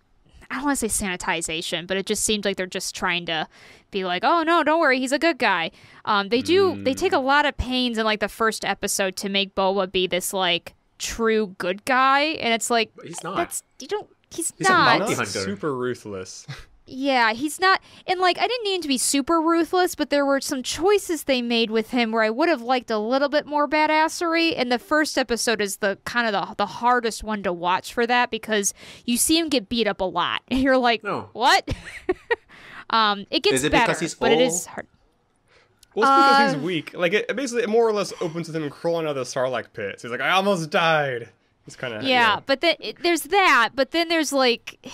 I don't want to say sanitization, but it just seems like they're just trying to be like, oh no, don't worry, he's a good guy. They take a lot of pains in like the first episode to make Boba be this like true good guy, and it's like But he's not. he's He's a not. bounty Not hunter. super ruthless. Yeah, he's not, and like I didn't need him to be super ruthless, but there were some choices they made with him where I would have liked a little bit more badassery. And the first episode is the kind of the hardest one to watch for that because you see him get beat up a lot, and you're like, what? It gets better, because he's but old? it is hard. Well, it's because he's weak. Like it basically more or less opens with him crawling out of the Sarlacc pits. He's like, I almost died. It's kind of But then there's that. But then there's like.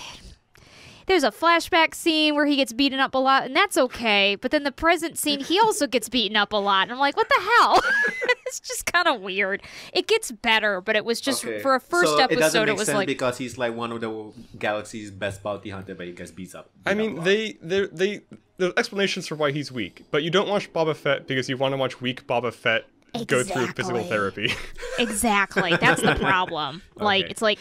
There's a flashback scene where he gets beaten up a lot, and that's okay. But then the present scene, he also gets beaten up a lot. And I'm like, what the hell? It's just kind of weird. It gets better, but it was just, for a first episode, it doesn't make was sense like... because he's like one of the galaxy's best bounty hunter, but he gets beat up. I mean, there's explanations for why he's weak, but you don't watch Boba Fett because you want to watch weak Boba Fett go through physical therapy. Exactly. That's the problem. Like, it's like...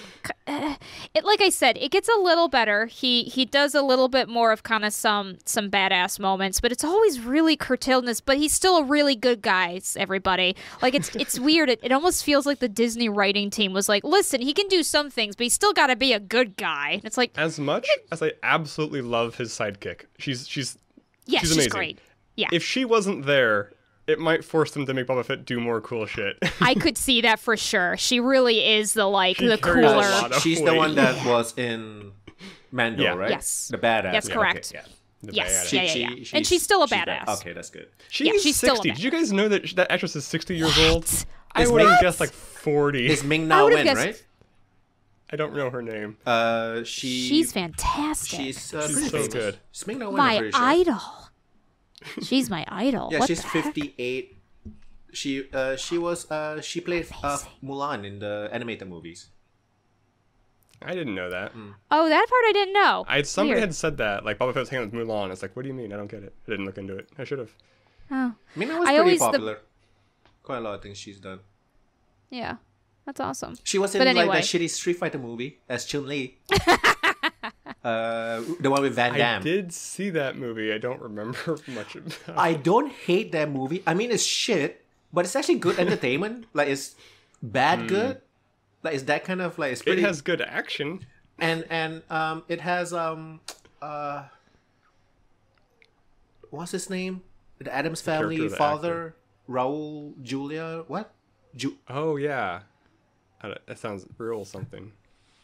like I said, it gets a little better. He does a little bit more of kind of some badass moments, but it's always really curtailed in this. But he's still a really good guy, everybody. Like, it's weird. It almost feels like the Disney writing team was like, listen, he can do some things, but he's still got to be a good guy. And it's like... As much as I absolutely love his sidekick, she's she's amazing. Great. Yeah. If she wasn't there, it might force them to make Boba Fett do more cool shit. I could see that for sure. She really is the She cooler. carries a lot of She's weight. the one that was in Mando, right? Yes. The badass. That's correct. Okay, The Yes. badass. And she's still a badass. Okay, that's good. She's still a 60. Did you guys know that actress is 60 years old? I Is would have Ming- guessed like 40. It's Ming I Na would've Wen, guessed- right? I don't know her name. She's fantastic. She's She's pretty so famous. good. It's Ming Na Wen, I'm My pretty sure. idol. She's my idol. Yeah, What she's the heck? 58. She played Mulan in the animated movies. I didn't know that. Oh, that part I didn't know. Somebody Weird. had said that. Like, Boba Fett was hanging out with Mulan. It's like, what do you mean? I don't get it. I didn't look into it. I should have. Oh, Ming Na was I pretty always- popular. Quite a lot of things she's done. yeah. That's awesome. She was in But like anyway. that shitty Street Fighter movie as Chun-Li. The one with Van I Damme. did see that movie. I don't remember much about it. I don't hate that movie. I mean, it's shit, but it's actually good entertainment. Like, it's bad good. Like, it's that kind of like it's pretty. It has good action. and it has what's his name? The Addams Family character, the father, Raul Julia. What? Oh, yeah. That sounds real something.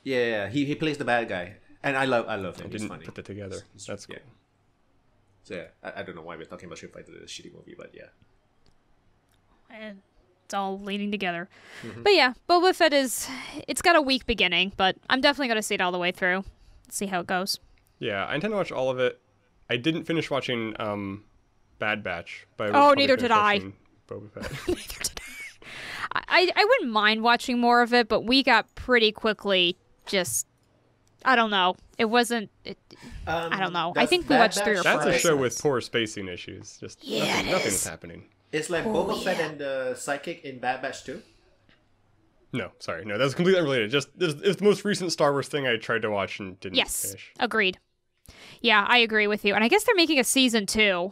Yeah, he plays the bad guy, and I love him. I He's didn't funny. put that together. That's cool. Yeah. So yeah, I don't know why we're talking about Street Fighter, the shitty movie, but yeah. And it's all leading together. Mm-hmm. But yeah, Boba Fett it's got a weak beginning, but I'm definitely going to see it all the way through. See how it goes. Yeah, I intend to watch all of it. I didn't finish watching Bad Batch. But Neither did I. Boba Fett. Neither did I wouldn't mind watching more of it, but we got pretty quickly just... I don't know. It wasn't... I don't know. I think we watched 3 or 4 That's a show episodes. with poor spacing issues. Just nothing's happening. It's like Boba Fett and the Psychic in Bad Batch 2. No, sorry. No, that's completely unrelated. Just it's the most recent Star Wars thing I tried to watch and didn't finish. Agreed. Yeah, I agree with you. And I guess they're making a season 2,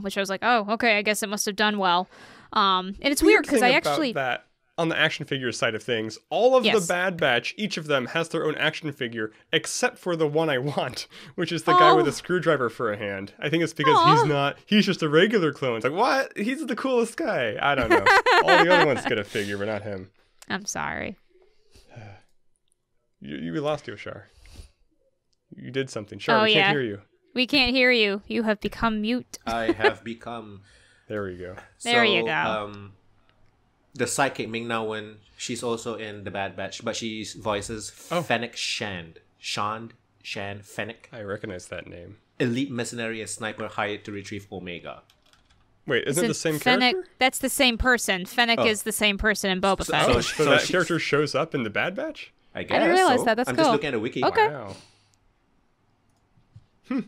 which I was like, oh, okay, I guess it must have done well. And it's weird because I thing about actually... that, on the action figure side of things, all of Yes. the Bad Batch, each of them has their own action figure, except for the one I want, which is the guy with a screwdriver for a hand. I think it's because he's just a regular clone. It's like, what? He's the coolest guy. I don't know. All the other ones get a figure, but not him. I'm sorry. You lost you, Shar. You did something. Shar, we can't hear you. We can't hear you. You have become mute. I have become... There we go. There you go. The Psychic Ming Na Wen, she's also in the Bad Batch, but she voices Fennec Shand. Fennec. I recognize that name. Elite mercenary and sniper hired to retrieve Omega. Wait, isn't it the same Fennec, character? that's the same person. Fennec is the same person in Boba Fett. Oh, so so that she's- character shows up in the Bad Batch? I guess. didn't realize so. that. That's I'm cool. just looking at the wiki. Okay. Wow. Maybe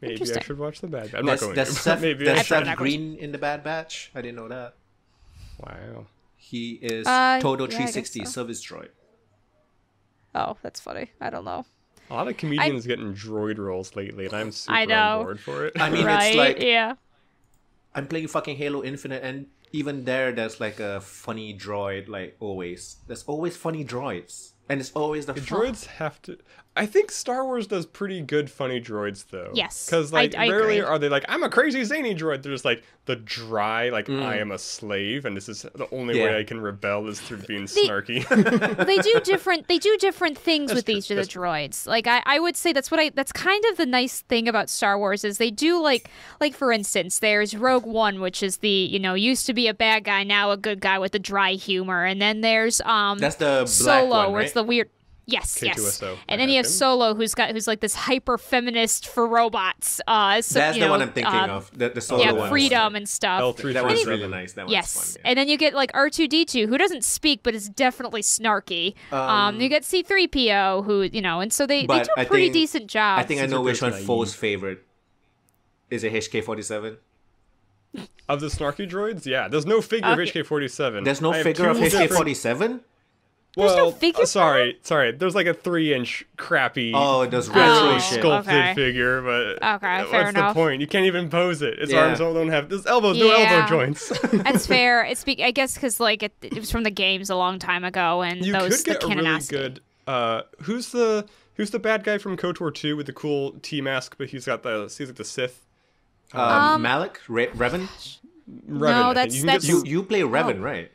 I Interesting. should watch the Bad Batch. I'm not going There's to. Seth, Maybe there's I should. probably Seth not going Green in the Bad Batch. I didn't know that. Wow. He is yeah, I Todo guess 360 so. service droid. Oh, that's funny. I don't know. A lot of comedians getting droid roles lately, and I'm super I know. on board for it. I mean, Right? it's like Yeah. I'm playing fucking Halo Infinite, and even there's like a funny droid. Like always, there's always funny droids. And it's always the droids have to. I think Star Wars does pretty good funny droids though. Yes, because like I rarely agree. are they like I'm a crazy zany droid. They're just like the dry like I am a slave and this is the only way I can rebel is through being snarky. They do different things with each of the droids. Like I would say that's kind of the nice thing about Star Wars is they do like for instance there's Rogue One, which is the used to be a bad guy, now a good guy with the dry humor, and then there's that's the black Solo one, where it's right? the weird. Yes, K2SO. yes. And then you have Solo, who's like this hyper feminist for robots. That's the one I'm thinking of. The Solo one. Freedom and stuff. L3 That one's really nice. That one's Yes, fun. Yeah. and then you get like R2D2, who doesn't speak but is definitely snarky. You get C3PO, who and so they do a pretty decent job. I think I know which one Foe's favorite. Is it HK-47? Of the snarky droids, yeah. There's no figure of HK-47. There's no figure of HK-47? Well, no figure sorry. There's like a 3-inch crappy, those retro shit. sculpted figure, but Okay, fair what's enough. the point? You can't even pose it. Its Yeah. arms don't have. There's elbows, no elbow joints. That's fair. I guess because like it was from the games a long time ago, and You those could get the a really canonicity. good. Who's the bad guy from KOTOR 2 with the cool T mask, but he's like the Sith. Malik? Revan? Revan, No, I think. that's You play Revan, right?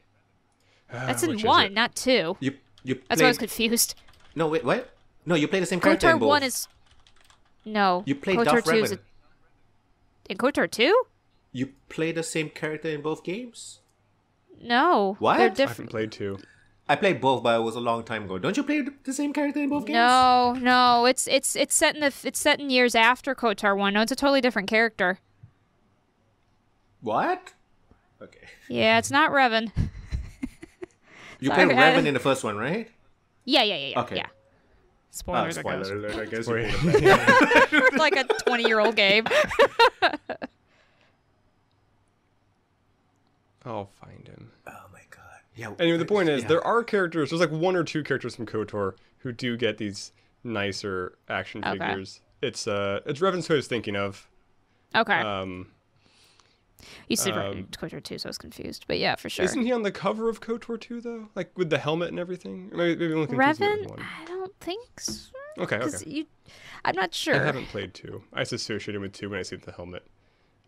that's in which is 1, it? not 2. You That's why I was confused. No, wait, what? No, you play the same character in KOTOR both. 1 is no. You played KOTOR Darth 2 is Revan. in KOTOR 2? You play the same character in both games? No. What? They're I different. haven't played 2. I played both, but it was a long time ago. Don't you play the same character in both games? No. It's set in years after KOTOR 1. No, it's a totally different character. What? Okay. Yeah, it's not Revan. You Sorry, played Revan in the first one, right? Yeah. Okay. Yeah. Spoilers, I guess. Spoiler alert, I guess. You played it. It's like a 20-year-old game. I'll find him. Oh my god. Yeah. Anyway, the point is, yeah. there are characters. There's like 1 or 2 characters from KOTOR who do get these nicer action Okay. figures. It's Revan's who I was thinking of. Okay. You said KOTOR 2, so I was confused. But yeah, for sure. Isn't he on the cover of KOTOR 2 though? Like with the helmet and everything? Or maybe I'm only confusing it with Revan? one. I don't think so. Okay. 'Cause I'm not sure. I haven't played 2. I just associate him with 2 when I see the helmet.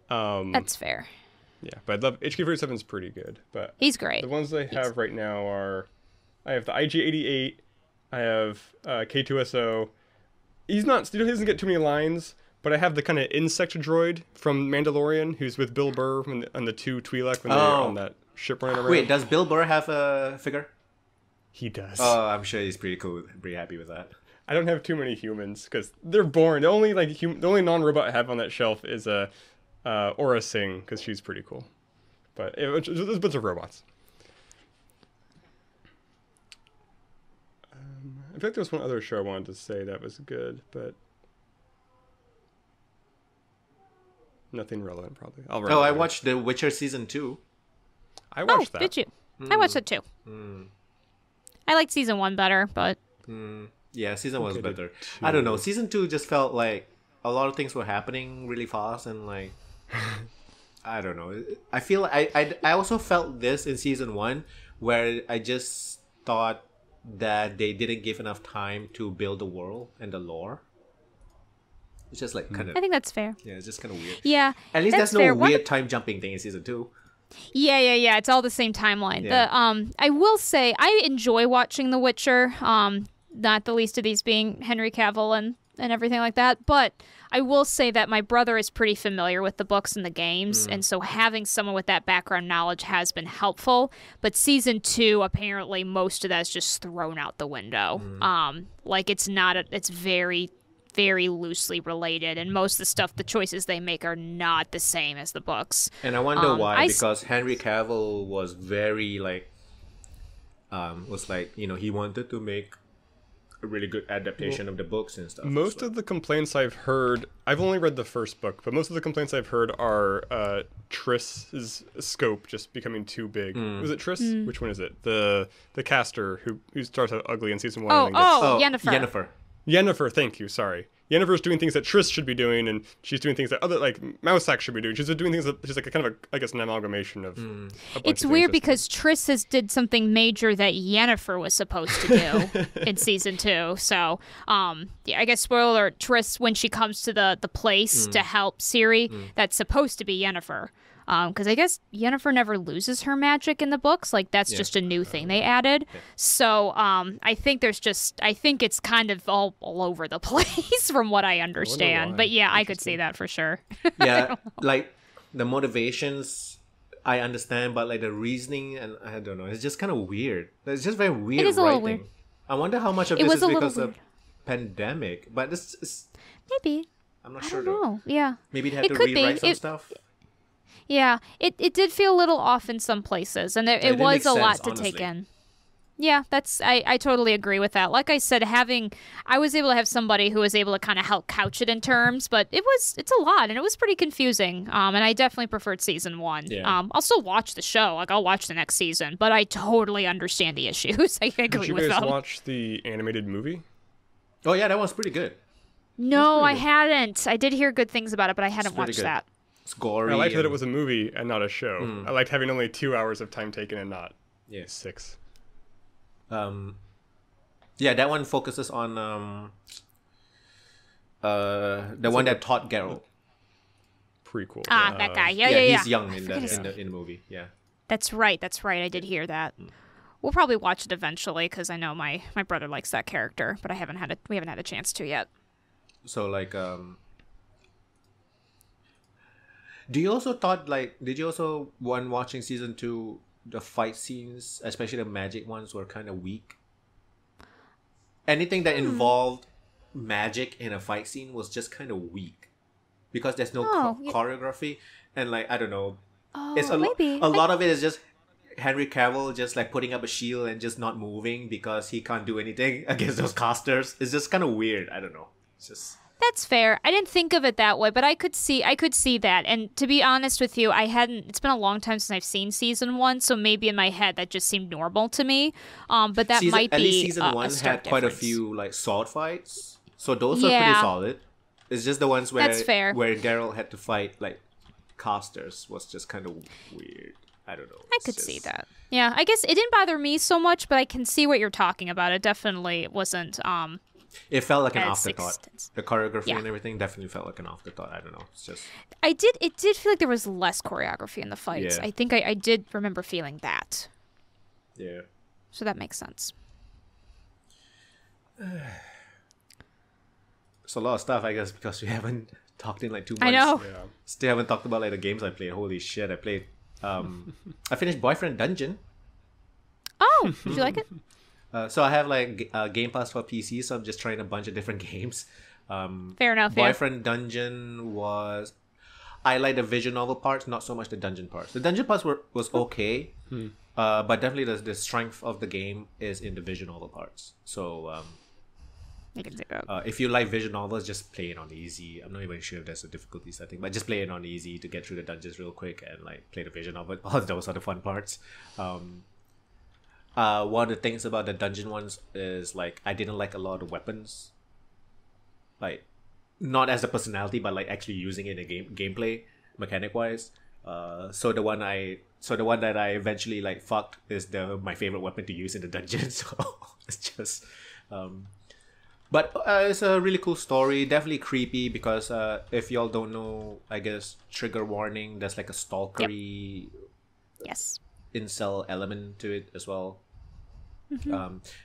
That's fair. Yeah, but I love HK-47 is pretty good. But He's great. the ones I have right now are, I have the IG-88, I have K2SO. He doesn't get too many lines, but I have the kind of insect droid from Mandalorian, who's with Bill Burr on the 2 Twi'lek when they're on that ship running around. Wait, does Bill Burr have a figure? He does. Oh, I'm sure he's pretty cool. I'm pretty happy with that. I don't have too many humans because they're boring. The only the only non-robot I have on that shelf is Aura Singh because she's pretty cool. But there's a bunch of robots. I feel like there was one other show I wanted to say that was good, but nothing relevant probably. I watched The Witcher season 2. I watched that. Did you? I watched it too. I liked season 1 better, but Yeah, season 1 was Okay, the better. 2. I don't know. Season 2 just felt like a lot of things were happening really fast and like I don't know. I feel I also felt this in season 1 where I just thought that they didn't give enough time to build the world and the lore. It's just like kind of I think that's fair. yeah, it's just kind of weird. Yeah. At least that's there's no fair. weird time jumping thing in season 2. Yeah. It's all the same timeline. Yeah. I will say I enjoy watching The Witcher. Not the least of these being Henry Cavill and everything like that. But I will say that my brother is pretty familiar with the books and the games, and so having someone with that background knowledge has been helpful. But season 2, apparently, most of that's just thrown out the window. Like it's not. It's very, very loosely related, and most of the stuff, the choices they make, are not the same as the books. And I wonder why, because Henry Cavill was very like he wanted to make a really good adaptation of the books and stuff. Most of the complaints I've heard, I've only read the first book, but most of the complaints I've heard are Triss's scope just becoming too big. Was it Triss? Which one is it? The caster who starts out ugly in season 1. Oh, and then gets... Yennefer. Yennefer. Yennefer, thank you, sorry. Yennefer's doing things that Triss should be doing, and she's doing things that other like Mousak should be doing. She's doing things that she's like a kind of I guess an amalgamation of. It's weird because Triss did something major that Yennefer was supposed to do in season 2. So, yeah, I guess spoiler alert, Triss when she comes to the place to help Ciri, that's supposed to be Yennefer. Because I guess Yennefer never loses her magic in the books. Like, that's just a new thing they added. Yeah. So, I think I think it's kind of all over the place from what I understand. But yeah, I could see that for sure. Yeah, like, the motivations, I understand, but like the reasoning, and I don't know, it's just kind of weird. It's just very weird writing. A little weird. I wonder how much of this is because of pandemic, but it's maybe. I'm not sure. I don't know. Yeah. Maybe they had to rewrite some stuff. Yeah, it did feel a little off in some places, and it was a lot to take in. Yeah, I totally agree with that. Like I said, I was able to have somebody who was able to kind of help couch it in terms, but it's a lot, and it was pretty confusing. And I definitely preferred season 1. Yeah. I'll still watch the show, like I'll watch the next season, but I totally understand the issues. I agree with them. Did you guys watch the animated movie? Oh yeah, that was pretty good. No, I hadn't. I did hear good things about it, but I hadn't watched that. It's gory. I liked that it was a movie and not a show. I liked having only 2 hours of time taken and not 6. Yeah, that one focuses on the one that taught Geralt. Prequel. That guy. Yeah. He's young in the movie. Yeah. That's right. I did hear that. We'll probably watch it eventually because I know my brother likes that character, but we haven't had a chance to yet. So like did you also when watching season 2, the fight scenes, especially the magic ones, were kind of weak? Anything that involved magic in a fight scene was just kind of weak because there's no choreography, and like I don't know, it's a lot of it is just Henry Cavill just like putting up a shield and just not moving because he can't do anything against those casters. It's just kind of weird. I don't know. It's just. That's fair. I didn't think of it that way, but I could see that. And to be honest with you, it's been a long time since I've seen season 1, so maybe in my head that just seemed normal to me. But that might be at least season 1 had quite a few like sword fights, so those are pretty solid. It's just the ones where Geralt had to fight like casters was just kind of weird. I don't know. I could see that. Yeah, I guess it didn't bother me so much, but I can see what you're talking about. It definitely wasn't. It felt like an afterthought. The choreography and everything definitely felt like an afterthought. I don't know. It's just. It did feel like there was less choreography in the fights. Yeah. I think I did remember feeling that. Yeah. So that makes sense. It's a lot of stuff, I guess, because we haven't talked in like 2 months. I know. Yeah. Still haven't talked about like the games I played. Holy shit! I played. I finished Boyfriend Dungeon. Oh, did you like it? So I have like Game Pass for PC, so I'm just trying a bunch of different games. Fair enough. Boyfriend Dungeon was, I like the visual novel parts, not so much the dungeon parts. The dungeon parts was okay, but definitely the strength of the game is in the visual novel parts. So I can see that. If you like visual novels, just play it on easy. I'm not even sure if there's a difficulty setting, but just play it on easy to get through the dungeons real quick and like play the visual novel. All those are the fun parts. One of the things about the dungeon ones is like I didn't like a lot of weapons, like not as a personality, but like actually using it in gameplay mechanic wise. So the one that I eventually like fucked is my favorite weapon to use in the dungeon. So it's just, but it's a really cool story. Definitely creepy because if y'all don't know, I guess trigger warning. There's like a stalkery. Yes. Incel element to it as well.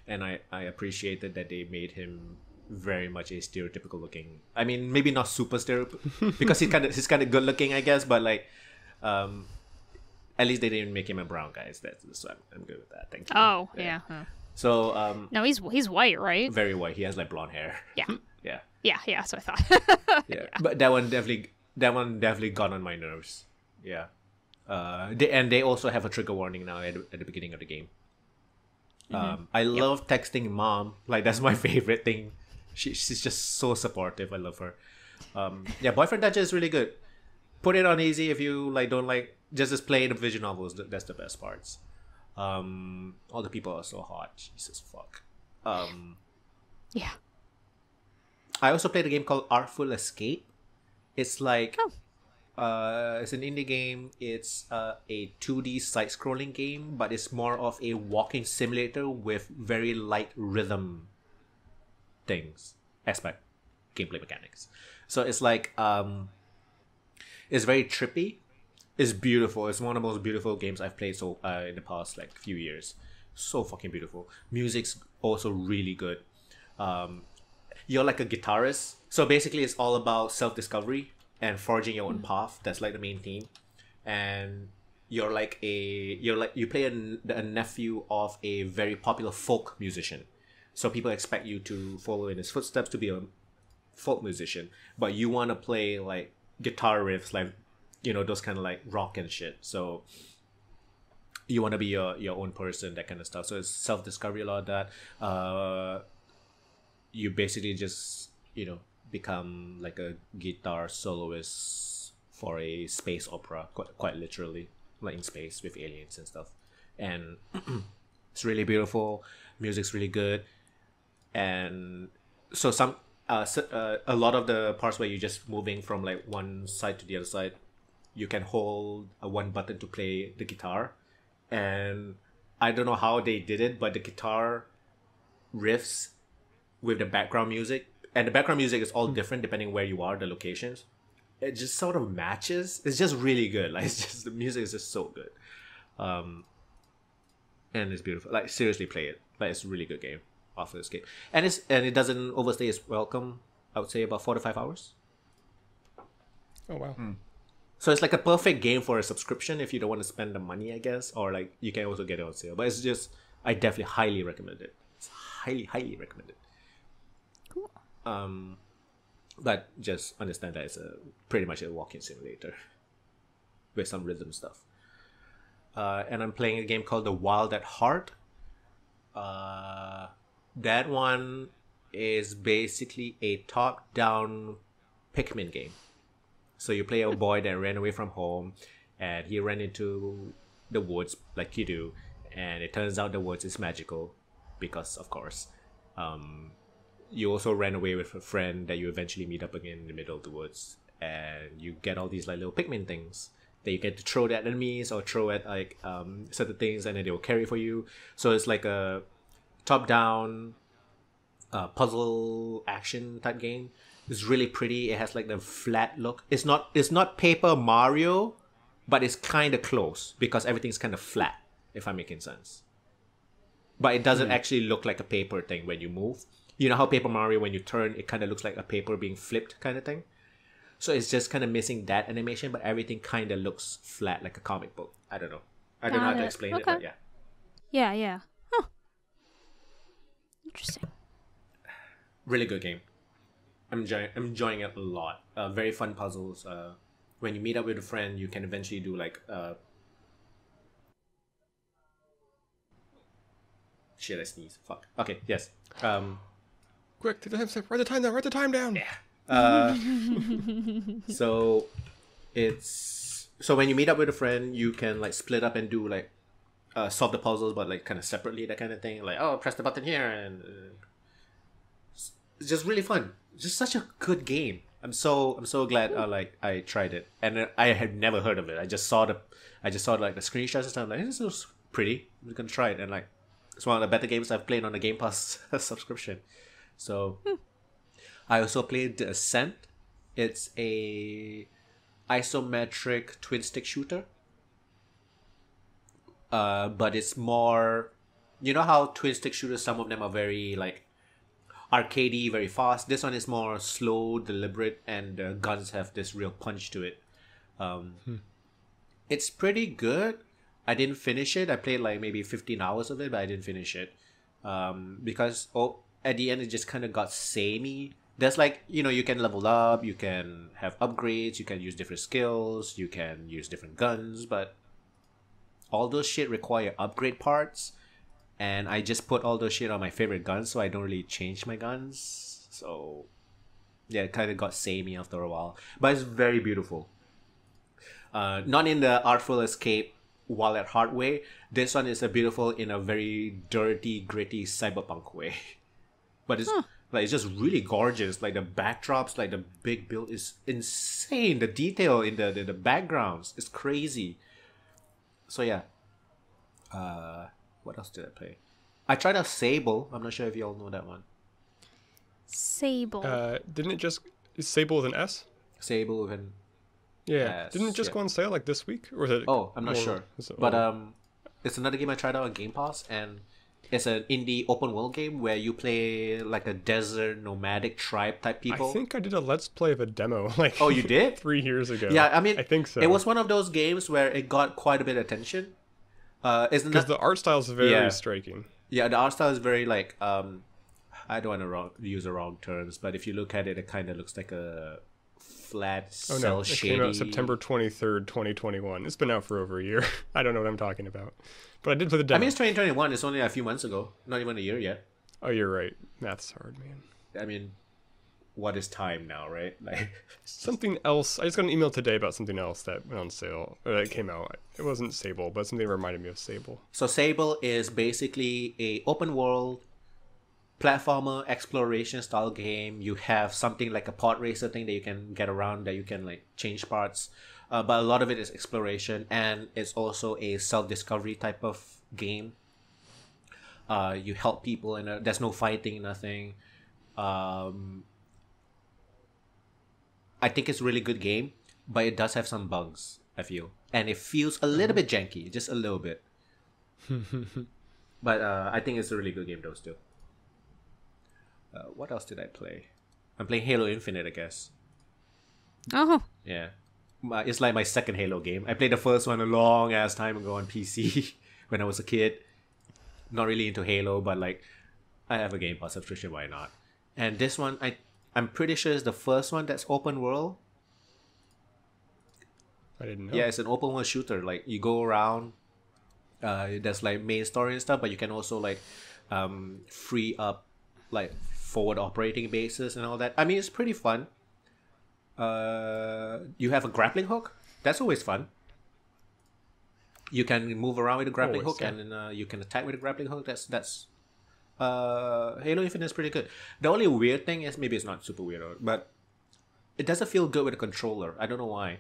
And I appreciated that they made him very much a stereotypical looking. I mean, maybe not super stereotypical because he's kind of good looking, I guess, but like at least they didn't make him a brown guy. So I'm good with that. Thank you. Oh, yeah. Huh. So no, he's white, right? Very white. He has like blonde hair. Yeah. Yeah. Yeah, so I thought. Yeah. But that one definitely got on my nerves. Yeah. They also have a trigger warning now at the beginning of the game. I love texting mom. Like that's my favorite thing. She's just so supportive. I love her. Boyfriend Dungeon is really good. Put it on easy if you like don't like just play the visual novels. That's the best parts. All the people are so hot. Jesus fuck. Yeah. I also played a game called Artful Escape. It's like it's an indie game. It's a 2D side-scrolling game, but it's more of a walking simulator with very light rhythm gameplay mechanics. So it's like it's very trippy. It's beautiful. It's one of the most beautiful games I've played in the past like few years. So fucking beautiful. Music's also really good. You're like a guitarist, so basically it's all about self-discovery and forging your own path. That's like the main theme. And you play a nephew of a very popular folk musician, so people expect you to follow in his footsteps to be a folk musician, but you want to play like guitar riffs, like those kind of like rock and shit. So you want to be your own person, that kind of stuff. So it's self-discovery, a lot of that. You basically just become like a guitar soloist for a space opera, quite literally, like in space with aliens and stuff. And it's really beautiful. Music's really good. And so a lot of the parts where you're just moving from like one side to the other side, you can hold one button to play the guitar. And I don't know how they did it, but the guitar riffs with the background music, and the background music is all different depending where you are, the locations, it just sort of matches. It's just really good. Like, it's just, the music is just so good. And it's beautiful. Like, seriously, play it. Like, it's a really good game. Artful Escape. And it doesn't overstay its welcome. I would say about 4 to 5 hours. Oh wow. So it's like a perfect game for a subscription if you don't want to spend the money, I guess. Or like you can also get it on sale. But it's just, I definitely highly recommend it. It's highly recommended. Cool. But just understand that it's pretty much a walking simulator with some rhythm stuff. And I'm playing a game called The Wild at Heart. That one is basically a top-down Pikmin game. So you play a boy that ran away from home, and he ran into the woods like you do, and it turns out the woods is magical because, of course. You also ran away with a friend that you eventually meet up again in the middle of the woods, and you get all these like little Pikmin things that you get to throw at enemies or throw at like certain things, and then they will carry for you. So it's like a top-down puzzle action type game. It's really pretty. It has like the flat look. It's not Paper Mario, but it's kind of close because everything's kind of flat, if I'm making sense. But it doesn't actually look like a paper thing when you move. You know how Paper Mario, when you turn, it kind of looks like a paper being flipped kind of thing? So it's just kind of missing that animation, but everything kind of looks flat, like a comic book. I don't know. I don't know how to explain it, but yeah. Yeah. Huh. Interesting. Really good game. I'm enjoying it a lot. Very fun puzzles. When you meet up with a friend, you can eventually do like... Shit, I sneeze. Fuck. Okay, yes. Quick, to the time step. Write the time down. Write the time down. Yeah. So when you meet up with a friend, you can like split up and do like solve the puzzles, but like kind of separately, that kind of thing. Like, oh, press the button here, and it's just really fun. Just such a good game. I'm so glad I tried it, and I had never heard of it. I just saw like the screenshots and stuff. I'm like, this looks pretty. I'm gonna try it, and like it's one of the better games I've played on the Game Pass subscription. So I also played The Ascent. It's a isometric twin stick shooter. But it's more, you know how twin stick shooters, some of them are very like arcadey, very fast. This one is more slow, deliberate, and the guns have this real punch to it. It's pretty good. I didn't finish it. I played like maybe 15 hours of it, but I didn't finish it. Because at the end it just kind of got samey. There's like, you can level up, you can have upgrades, you can use different skills, you can use different guns, but all those shit require upgrade parts. And I just put all those shit on my favorite guns, so I don't really change my guns. So yeah, it kind of got samey after a while. But it's very beautiful. Not in the Artful Escape Wild at Heart way. This one is beautiful in a very dirty, gritty cyberpunk way. But it's Like, it's just really gorgeous. Like, the backdrops, like, the big build is insane. The detail in the backgrounds is crazy. So, yeah. What else did I play? I tried out Sable. I'm not sure if you all know that one. Sable. Didn't it just... Is Sable with an S? Sable with an Yeah. S, Didn't it just go on sale, like, this week? Or was it... Oh, I'm not sure. But, old? it's another game I tried out on Game Pass, and it's an indie open world game where you play like a desert nomadic tribe type people. I think I did a Let's Play of a demo, like... Oh, you did? 3 years ago. Yeah, I mean... I think so. It was one of those games where it got quite a bit of attention. Because the art style is very striking. Yeah, the art style is very like... I don't want to use the wrong terms, but if you look at it, it kind of looks like a flat, cell shady... It came out September 23rd, 2021. It's been out for over a year. I don't know what I'm talking about. But I did play the demo. I mean, it's 2021. It's only a few months ago. Not even a year yet. Oh, you're right. Math's hard, man. I mean, what is time now, right? Like something else. I just got an email today about something else that went on sale, or that came out. It wasn't Sable, but something reminded me of Sable. So Sable is basically a open world platformer exploration style game. You have something like a pod racer thing that you can get around, that you can like change parts. But a lot of it is exploration, and it's also a self-discovery type of game. You help people, and there's no fighting, nothing. I think it's a really good game, but it does have some bugs, I feel. And it feels a little bit janky, just a little bit. But I think it's a really good game, though, still. What else did I play? I'm playing Halo Infinite, I guess. Oh. Yeah. It's like my second Halo game. I played the first one a long ass time ago on PC when I was a kid. Not really into Halo, but like I have a Game Pass subscription, why not? And this one, I'm pretty sure is the first one that's open world. I didn't know. Yeah, it's an open world shooter. Like you go around, there's like main story and stuff, but you can also like free up like forward operating bases and all that. I mean, it's pretty fun. You have a grappling hook. That's always fun. You can move around with a grappling hook, and you can attack with a grappling hook. That's Halo Infinite is pretty good. The only weird thing is, maybe it's not super weird, but it doesn't feel good with a controller. I don't know why.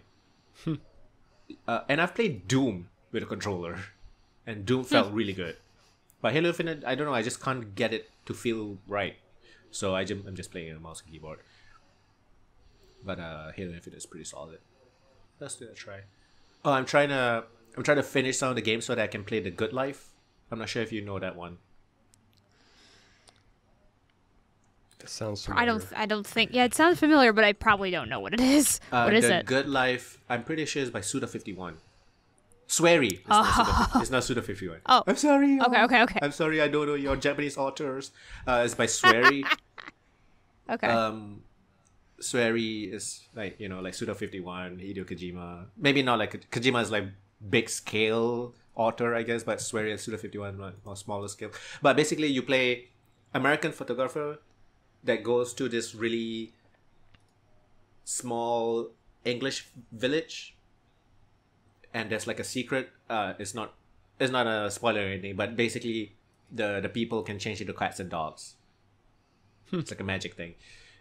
And I've played Doom with a controller, and Doom felt really good. But Halo Infinite, I don't know. I just can't get it to feel right. So I'm just playing on a mouse and keyboard. But Halo Infinite is pretty solid. Let's do a try. Oh, I'm trying to finish some of the games so that I can play The Good Life. I'm not sure if you know that one. That sounds familiar. I don't think. Yeah, it sounds familiar, but I probably don't know what it is. What is it? The Good Life. I'm pretty sure it's by Suda51. Swery. It's not Suda51. Oh. I'm sorry. Okay. I'm sorry. I don't know your Japanese authors. It's by Swery. Okay. Swery is like, like Suda51, Hideo Kojima. Maybe not like Kojima is like big scale author, I guess, but Swery and Suda51 more smaller scale. But basically, you play American photographer that goes to this really small English village, and there's like a secret. It's not a spoiler or anything, but basically the people can change into cats and dogs. It's like a magic thing.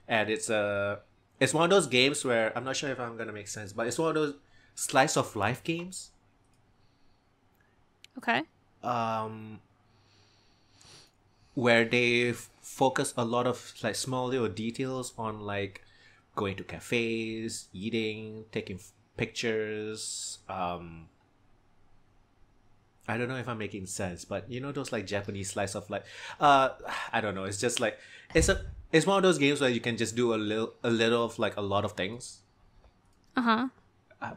And it's one of those games where, I'm not sure if I'm gonna make sense, but it's one of those slice of life games. Okay. Where they focus a lot of like small little details on like going to cafes, eating, taking pictures. I don't know if I'm making sense, but those like Japanese slice of life. I don't know. It's just like it's one of those games where you can just do a little of like a lot of things. I'm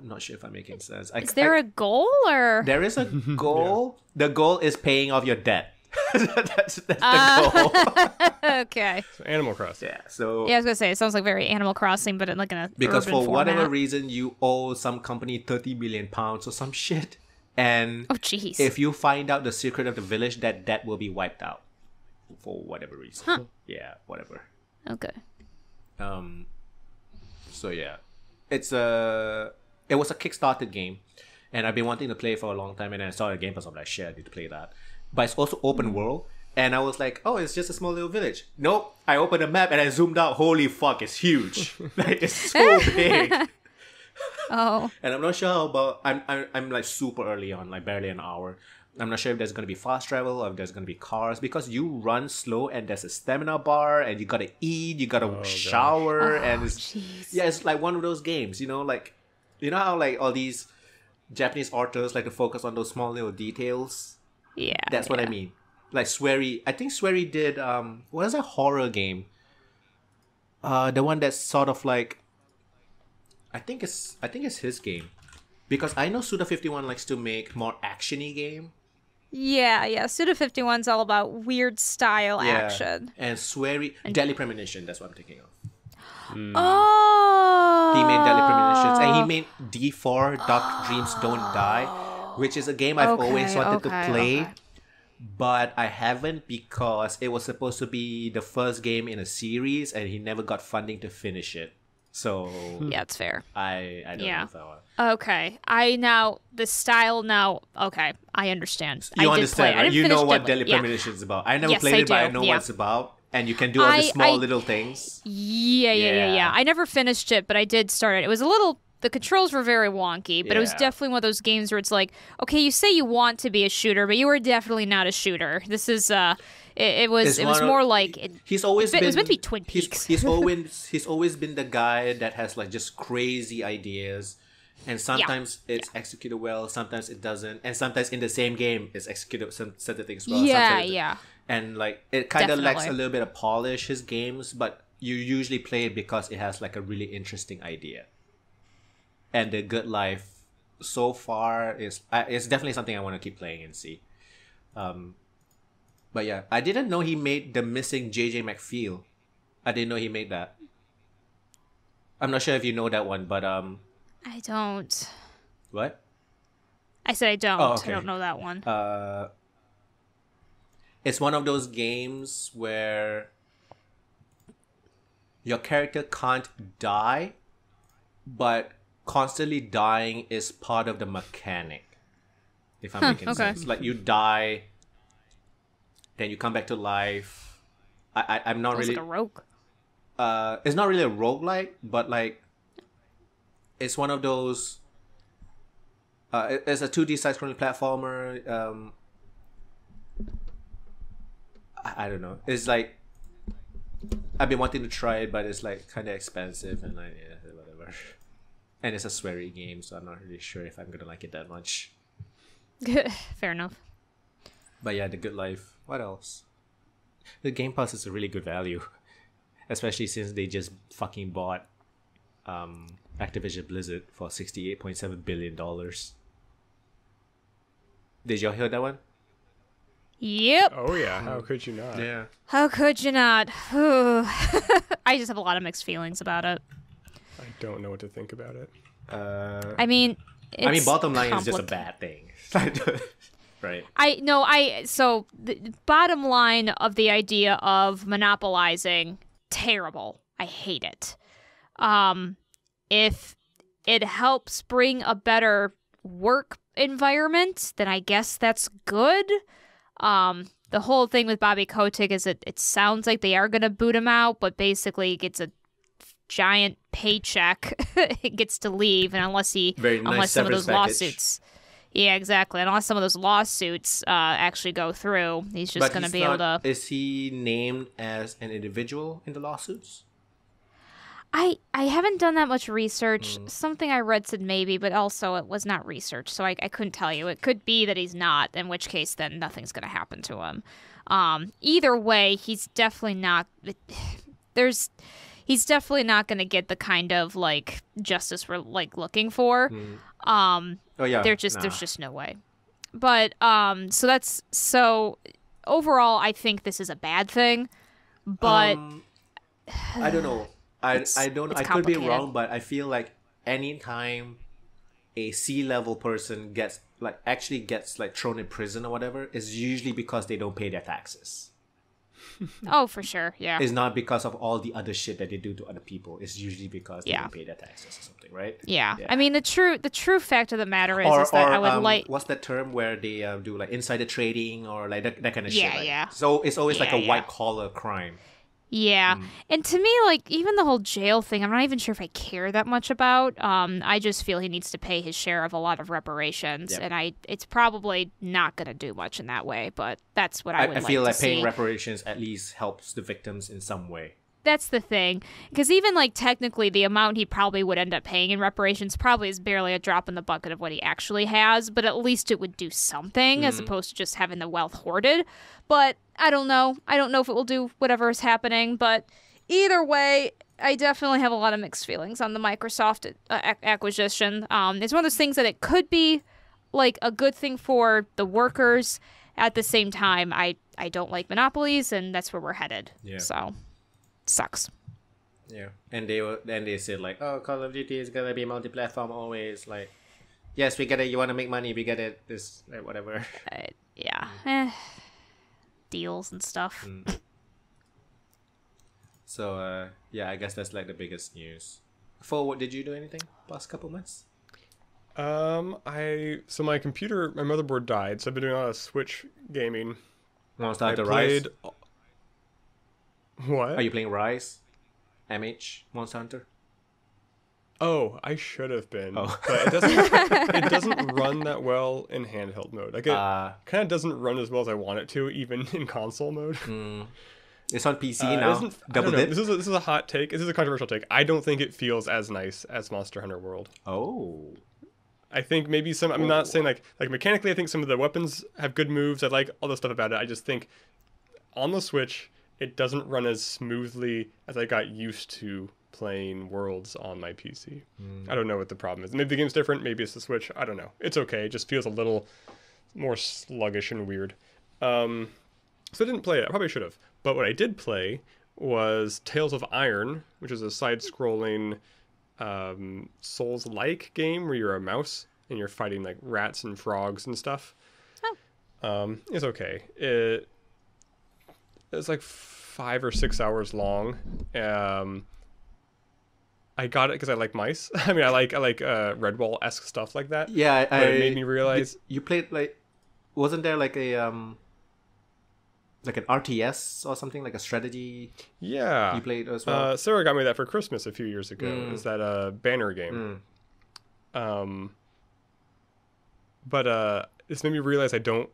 not sure if I'm making sense. Is there a goal, or there is a goal? Yeah. The goal is paying off your debt. that's the goal. Okay. So Animal Crossing. Yeah. So yeah, I was gonna say it sounds like very Animal Crossing, but in like a because urban for whatever format. reason you owe some company 30 million pounds or some shit, and jeez, if you find out the secret of the village, that debt will be wiped out for whatever reason. Huh. Yeah. Whatever. Okay. So yeah, it was a Kickstarter game, and I've been wanting to play it for a long time, and then I saw the Game Pass. I'm like, shit, I need to play that. But it's also open world, And I was like, oh, it's just a small little village. Nope. I opened the map and I zoomed out. Holy fuck, it's huge. Like, it's so big. Oh. And I'm not sure how about... I'm like super early on, like barely an hour. I'm not sure if there's going to be fast travel or if there's going to be cars. Because you run slow and there's a stamina bar and you got to eat, you got to shower. And it's like one of those games, you know? Like, you know how like all these Japanese authors like to focus on those small little details? Yeah. That's what I mean. Like Swery, I think Swery did what is a horror game? The one that's sort of like I think it's his game. Because I know Suda51 likes to make more actiony game. Yeah. Suda51's all about weird style action. And Swery Deadly Premonition, that's what I'm thinking of. Oh. He made Deadly Premonitions and he made D4 Dark Dreams Don't Die, which is a game I've always wanted to play. Okay. But I haven't because it was supposed to be the first game in a series and he never got funding to finish it. So yeah, it's fair. I don't know if I want. Okay. The style now. Okay, I understand. You understand, right? You know what Deadly Premonition is about. I never played it, but I know what it's about. And you can do all the small little things. Yeah. I never finished it, but I did start it. It was a little... The controls were very wonky, but it was definitely one of those games where it's like, okay, you say you want to be a shooter, but you are definitely not a shooter. This is it was more like it was meant to be Twin Peaks. He's always been the guy that has like just crazy ideas, and sometimes it's executed well, sometimes it doesn't, and sometimes in the same game it's executed some certain things well. Yeah. And like it kind of lacks a little bit of polish, his games, but you usually play it because it has like a really interesting idea. And The Good Life so far is it's definitely something I want to keep playing and see. But yeah, I didn't know he made the missing JJ McFeel. I didn't know he made that. I'm not sure if you know that one, but I don't. What? I said I don't. Oh, okay. I don't know that one. It's one of those games where your character can't die, but constantly dying is part of the mechanic. If I'm making sense. Like you die, then you come back to life. I'm not really like a rogue. It's not really a roguelike, but like it's one of those it's a 2D side-scrolling platformer. I don't know. It's like I've been wanting to try it, but it's like kind of expensive and like whatever. And it's a sweary game, so I'm not really sure if I'm gonna like it that much. Fair enough. But yeah, The Good Life. What else? The Game Pass is a really good value, especially since they just fucking bought Activision Blizzard for $68.7 billion. Did y'all hear that one? Yep. Oh yeah, how could you not? Yeah. How could you not? I just have a lot of mixed feelings about it. I don't know what to think about it. I mean, bottom line is just a bad thing. Right. So the bottom line of the idea of monopolizing, terrible. I hate it. If it helps bring a better work environment, then I guess that's good. The whole thing with Bobby Kotick is it sounds like they are going to boot him out, but basically he gets a giant paycheck. He gets to leave, and unless some of those lawsuits, yeah, exactly. Unless some of those lawsuits actually go through, he's just going to be able to. Is he named as an individual in the lawsuits? I haven't done that much research. Something I read said maybe, but also it was not research, so I couldn't tell you. It could be that he's not, in which case then nothing's going to happen to him. Either way, he's definitely not. He's definitely not going to get the kind of like justice we're like looking for. There's just no way. But so overall, I think this is a bad thing. But I don't know. I could be wrong, but I feel like anytime a C-level person gets thrown in prison or whatever, is usually because they don't pay their taxes. Oh, for sure. Yeah. It's not because of all the other shit that they do to other people. It's usually because they don't pay their taxes or something, right? Yeah. I mean, the true fact of the matter is that I would like. What's that term where they do like insider trading or like that kind of shit? Yeah, right? yeah. So it's always like a white collar crime. Yeah. And to me, like, even the whole jail thing, I'm not even sure if I care that much about. I just feel he needs to pay his share of a lot of reparations, and it's probably not going to do much in that way, but that's what I would like to see. I feel like paying reparations at least helps the victims in some way. That's the thing. Because even, like, technically the amount he probably would end up paying in reparations probably is barely a drop in the bucket of what he actually has, but at least it would do something as opposed to just having the wealth hoarded. But I don't know. I don't know if it will do whatever is happening, but either way, I definitely have a lot of mixed feelings on the Microsoft acquisition. It's one of those things that it could be, like, a good thing for the workers. At the same time, I don't like monopolies, and that's where we're headed. Yeah. So... sucks. Yeah, and they said like, oh, Call of Duty is gonna be multi-platform always. Like, yes, we get it. You want to make money, we get it. This like, whatever. Deals and stuff. So yeah, I guess that's like the biggest news. What did you do anything past couple months? So my computer, my motherboard died, so I've been doing a lot of Switch gaming. Monster Hunter Rise. What? Are you playing Rise? MH Monster Hunter? Oh, I should have been. Oh. But it doesn't run that well in handheld mode. Like it kind of doesn't run as well as I want it to, even in console mode. It's on PC now. Double dip. This is a hot take. This is a controversial take. I don't think it feels as nice as Monster Hunter World. Oh. I think maybe some. I'm not saying like mechanically. I think some of the weapons have good moves. I like all the stuff about it. I just think on the Switch, it doesn't run as smoothly as I got used to playing Worlds on my PC. I don't know what the problem is. Maybe the game's different. Maybe it's the Switch. I don't know. It's okay. It just feels a little more sluggish and weird. So I didn't play it. I probably should have. But what I did play was Tales of Iron, which is a side-scrolling Souls-like game where you're a mouse and you're fighting like rats and frogs and stuff. It's okay. It's like 5 or 6 hours long. I got it because I like mice. I mean, I like Redwall-esque stuff like that. Yeah, but it made me realize you played like, wasn't there like a like an RTS or something, like a strategy? Yeah, you played as well. Sarah got me that for Christmas a few years ago. Is that a banner game? But this made me realize I don't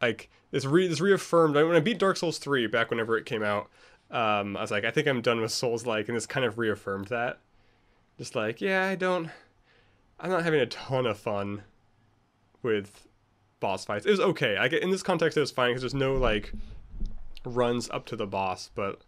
like this. This reaffirmed when I beat Dark Souls 3 back whenever it came out. I was like, I think I'm done with Souls-like, and this kind of reaffirmed that. Just like, yeah, I'm not having a ton of fun with boss fights. It was okay. In this context, it was fine because there's no like runs up to the boss, but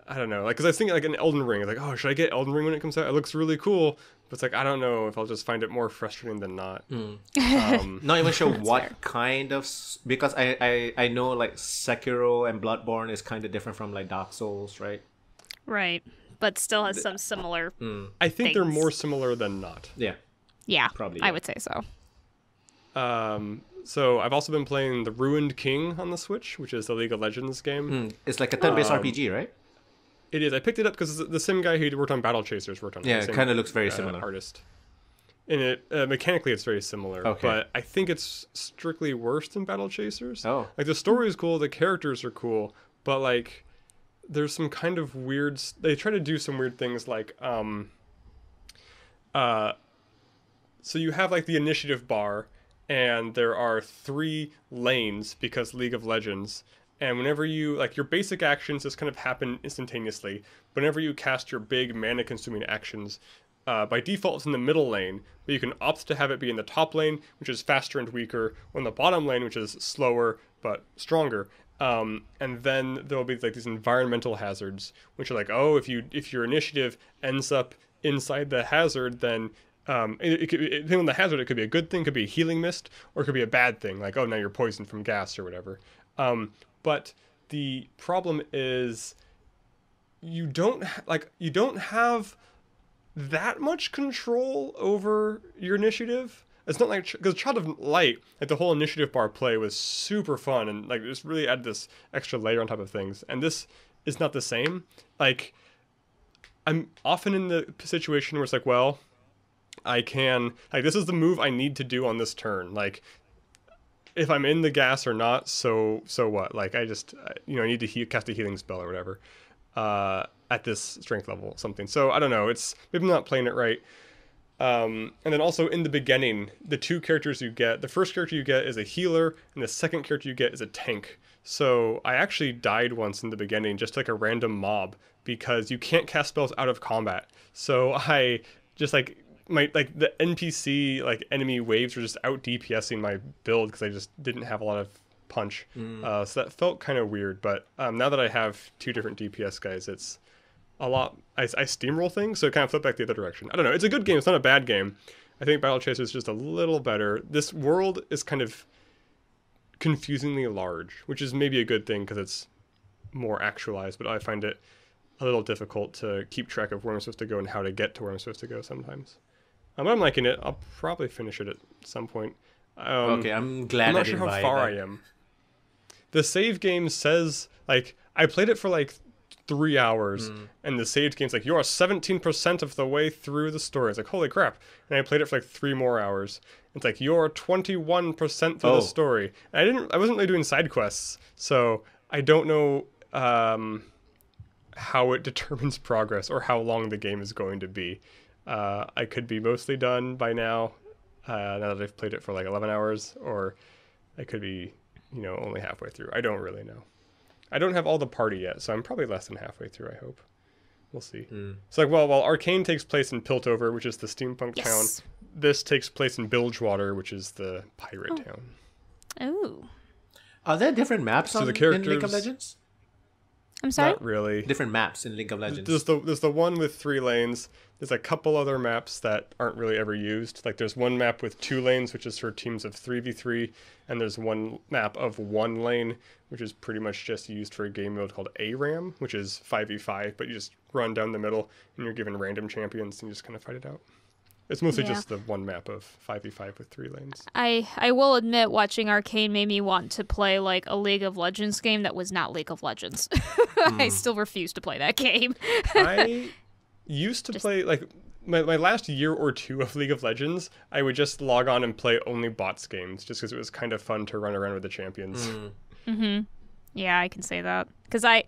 I don't know. Like, because I was thinking like an Elden Ring. Like, oh, should I get Elden Ring when it comes out? It looks really cool, but it's like I don't know if I'll just find it more frustrating than not. Not even sure what fair. Kind of, because I know like Sekiro and Bloodborne is kind of different from like Dark Souls, right? Right. But still has some similar I think they're more similar than not. Yeah, probably. Yeah. I would say so. So I've also been playing The Ruined King on the Switch, which is the League of Legends game. It's like a turn-based RPG, right? It is. I picked it up because the same guy who worked on Battle Chasers worked on it. Yeah, it kind of looks very similar. Artist. And it mechanically it's very similar. Okay. But I think it's strictly worse than Battle Chasers. Oh. Like the story is cool, the characters are cool, but like there's some kind of weird. They try to do some weird things like so you have like the initiative bar, and there are 3 lanes because League of Legends. And whenever you, like, your basic actions just kind of happen instantaneously. Whenever you cast your big mana-consuming actions, by default it's in the middle lane, but you can opt to have it be in the top lane, which is faster and weaker, or in the bottom lane, which is slower but stronger. And then there'll be like these environmental hazards, which are like, oh, if your initiative ends up inside the hazard, then depending on the hazard, it could be a good thing, could be a healing mist, or it could be a bad thing, like, oh, now you're poisoned from gas or whatever. But the problem is you don't have that much control over your initiative. it's not like, because Child of Light, like the whole initiative bar play was super fun and like just really added this extra layer on top of things. And this is not the same. Like, I'm often in the situation where it's like, well, I can, like, this is the move I need to do on this turn. Like, if I'm in the gas or not, so what? Like, I just, I need to cast a healing spell or whatever at this strength level, something. So, I don't know. It's, maybe I'm not playing it right. And then also in the beginning, the two characters you get, the first character you get is a healer, and the second character you get is a tank. So, I actually died once in the beginning, just like a random mob, because you can't cast spells out of combat. So, I just, like, the NPC enemy waves were just out DPSing my build because I just didn't have a lot of punch. So that felt kind of weird. But now that I have two different DPS guys, it's a lot. I steamroll things, so it kind of flipped back the other direction. I don't know. It's a good game. It's not a bad game. I think Battle Chasers is just a little better. This world is kind of confusingly large, which is maybe a good thing because it's more actualized. But I find it a little difficult to keep track of where I'm supposed to go and how to get to where I'm supposed to go sometimes. But I'm liking it. I'll probably finish it at some point. Okay, I'm glad I'm not sure how far I am. The save game says, like, I played it for like 3 hours, and the save game's like, you're 17% of the way through the story. It's like, holy crap. And I played it for like 3 more hours. It's like, you're 21% through the story. And I wasn't really doing side quests, so I don't know how it determines progress or how long the game is going to be. I could be mostly done by now that I've played it for like 11 hours, or I could be, only halfway through. I don't really know. I don't have all the party yet, so I'm probably less than halfway through, I hope. We'll see. It's like, well, while Arcane takes place in Piltover, which is the steampunk town, this takes place in Bilgewater, which is the pirate town. Oh. Are there different maps in League of Legends? I'm sorry? Not really. Different maps in League of Legends. There's the one with 3 lanes. There's a couple other maps that aren't really ever used. Like there's one map with 2 lanes, which is for teams of 3v3, and there's one map of 1 lane, which is pretty much just used for a game mode called ARAM, which is 5v5, but you just run down the middle and you're given random champions and you just kind of fight it out. It's mostly just the one map of 5v5 with 3 lanes. I will admit, watching Arcane made me want to play like a League of Legends game that was not League of Legends. I still refuse to play that game. I used to play, like, my last year or 2 of League of Legends, I would just log on and play only bots games, just because it was kind of fun to run around with the champions. Yeah, I can say that. Because I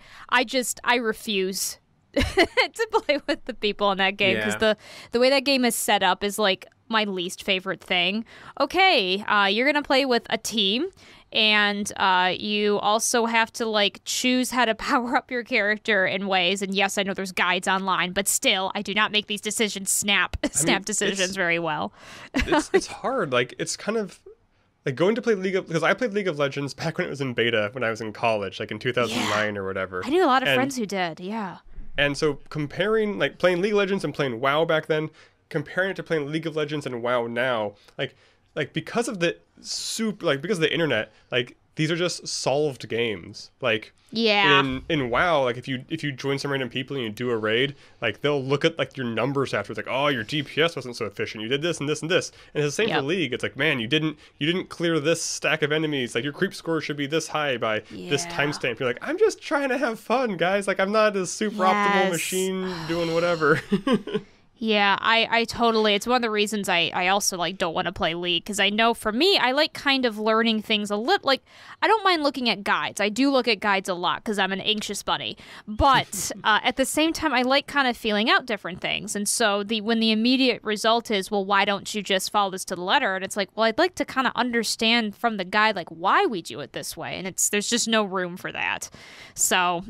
refuse to play with the people in that game, because the way that game is set up is like my least favorite thing. Okay, you're gonna play with a team, and you also have to like choose how to power up your character in ways. And yes, I know there's guides online, but still, I do not make these decisions snap decisions very well. It's hard. Like, it's kind of like going to play because I played League of Legends back when it was in beta when I was in college, like in 2009 or whatever. I knew a lot of friends who did. Yeah. And so comparing, like, playing League of Legends and playing WoW back then, comparing it to playing League of Legends and WoW now, like because of the because of the internet, like, these are just solved games. Like, in WoW, like, if you join some random people and you do a raid, like, they'll look at like your numbers afterwards, like, oh, your DPS wasn't so efficient, you did this and this and this. And it's the same for League. It's like, man, you didn't clear this stack of enemies, like, your creep score should be this high by this timestamp. You're like, I'm just trying to have fun, guys. Like, I'm not a super optimal machine doing whatever. Yeah, I totally, it's one of the reasons I also like don't want to play League, because I know for me, I like kind of learning things a little, like, I don't mind looking at guides. I do look at guides a lot because I'm an anxious bunny, but at the same time, I like kind of feeling out different things. And so when the immediate result is, well, why don't you just follow this to the letter? And it's like, well, I'd like to kind of understand from the guide, like, why we do it this way. And there's just no room for that. So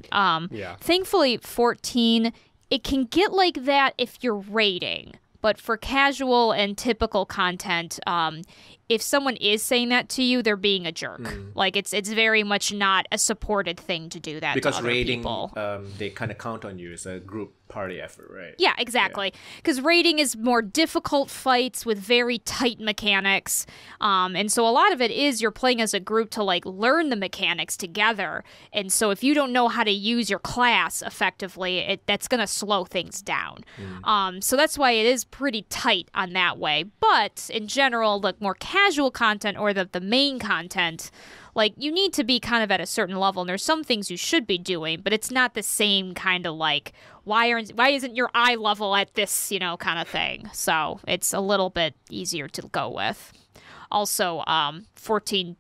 thankfully 14, it can get like that if you're raiding, but for casual and typical content, if someone is saying that to you, they're being a jerk. Like it's very much not a supported thing to do that Because to other raiding, people. they kind of count on you as a group party effort, right? Yeah, exactly. Because raiding is more difficult fights with very tight mechanics. And so a lot of it is you're playing as a group to like learn the mechanics together. And so if you don't know how to use your class effectively, that's going to slow things down. So that's why it is pretty tight on that way. But in general, the more casual content or the main content, like you need to be kind of at a certain level, and there's some things you should be doing, but it's not the same kind of like why isn't your eye level at this, kind of thing. So it's a little bit easier to go with. Also, 14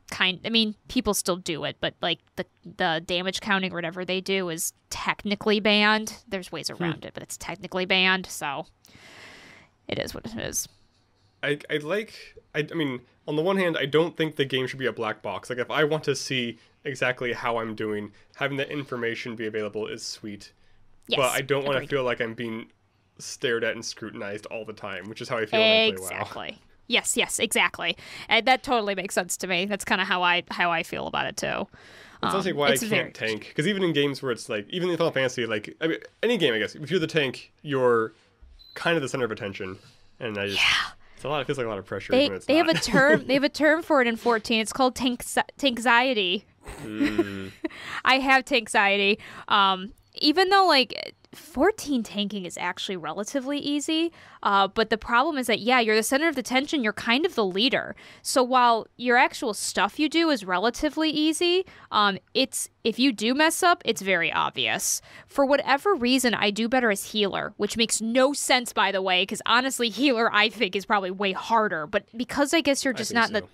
people still do it, but like the damage counting or whatever they do is technically banned. There's ways around it, but it's technically banned, so it is what it is. I mean, on the one hand, I don't think the game should be a black box. Like, if I want to see exactly how I'm doing, having that information be available is sweet. Yes, but I don't want to agreed. feel like I'm being stared at and scrutinized all the time, which is how I feel when I play WoW. Exactly. Yes, exactly. And that totally makes sense to me. That's kind of how I feel about it too. It's also why I can't tank, because even in games where it's like, even in Final Fantasy, like, I mean, any game, I guess, if you're the tank, you're kind of the center of attention, and I just... Yeah. It feels like a lot of pressure. They when it's have not. a term. They have a term for it in 14. It's called tankxiety. I have tankxiety. Even though like 14 tanking is actually relatively easy, but the problem is that you're the center of attention. You're kind of the leader. So while your actual stuff you do is relatively easy, it's if you do mess up, it's very obvious. For whatever reason, I do better as healer, which makes no sense, by the way, because honestly, healer I think is probably way harder. But because I guess you're just not in the...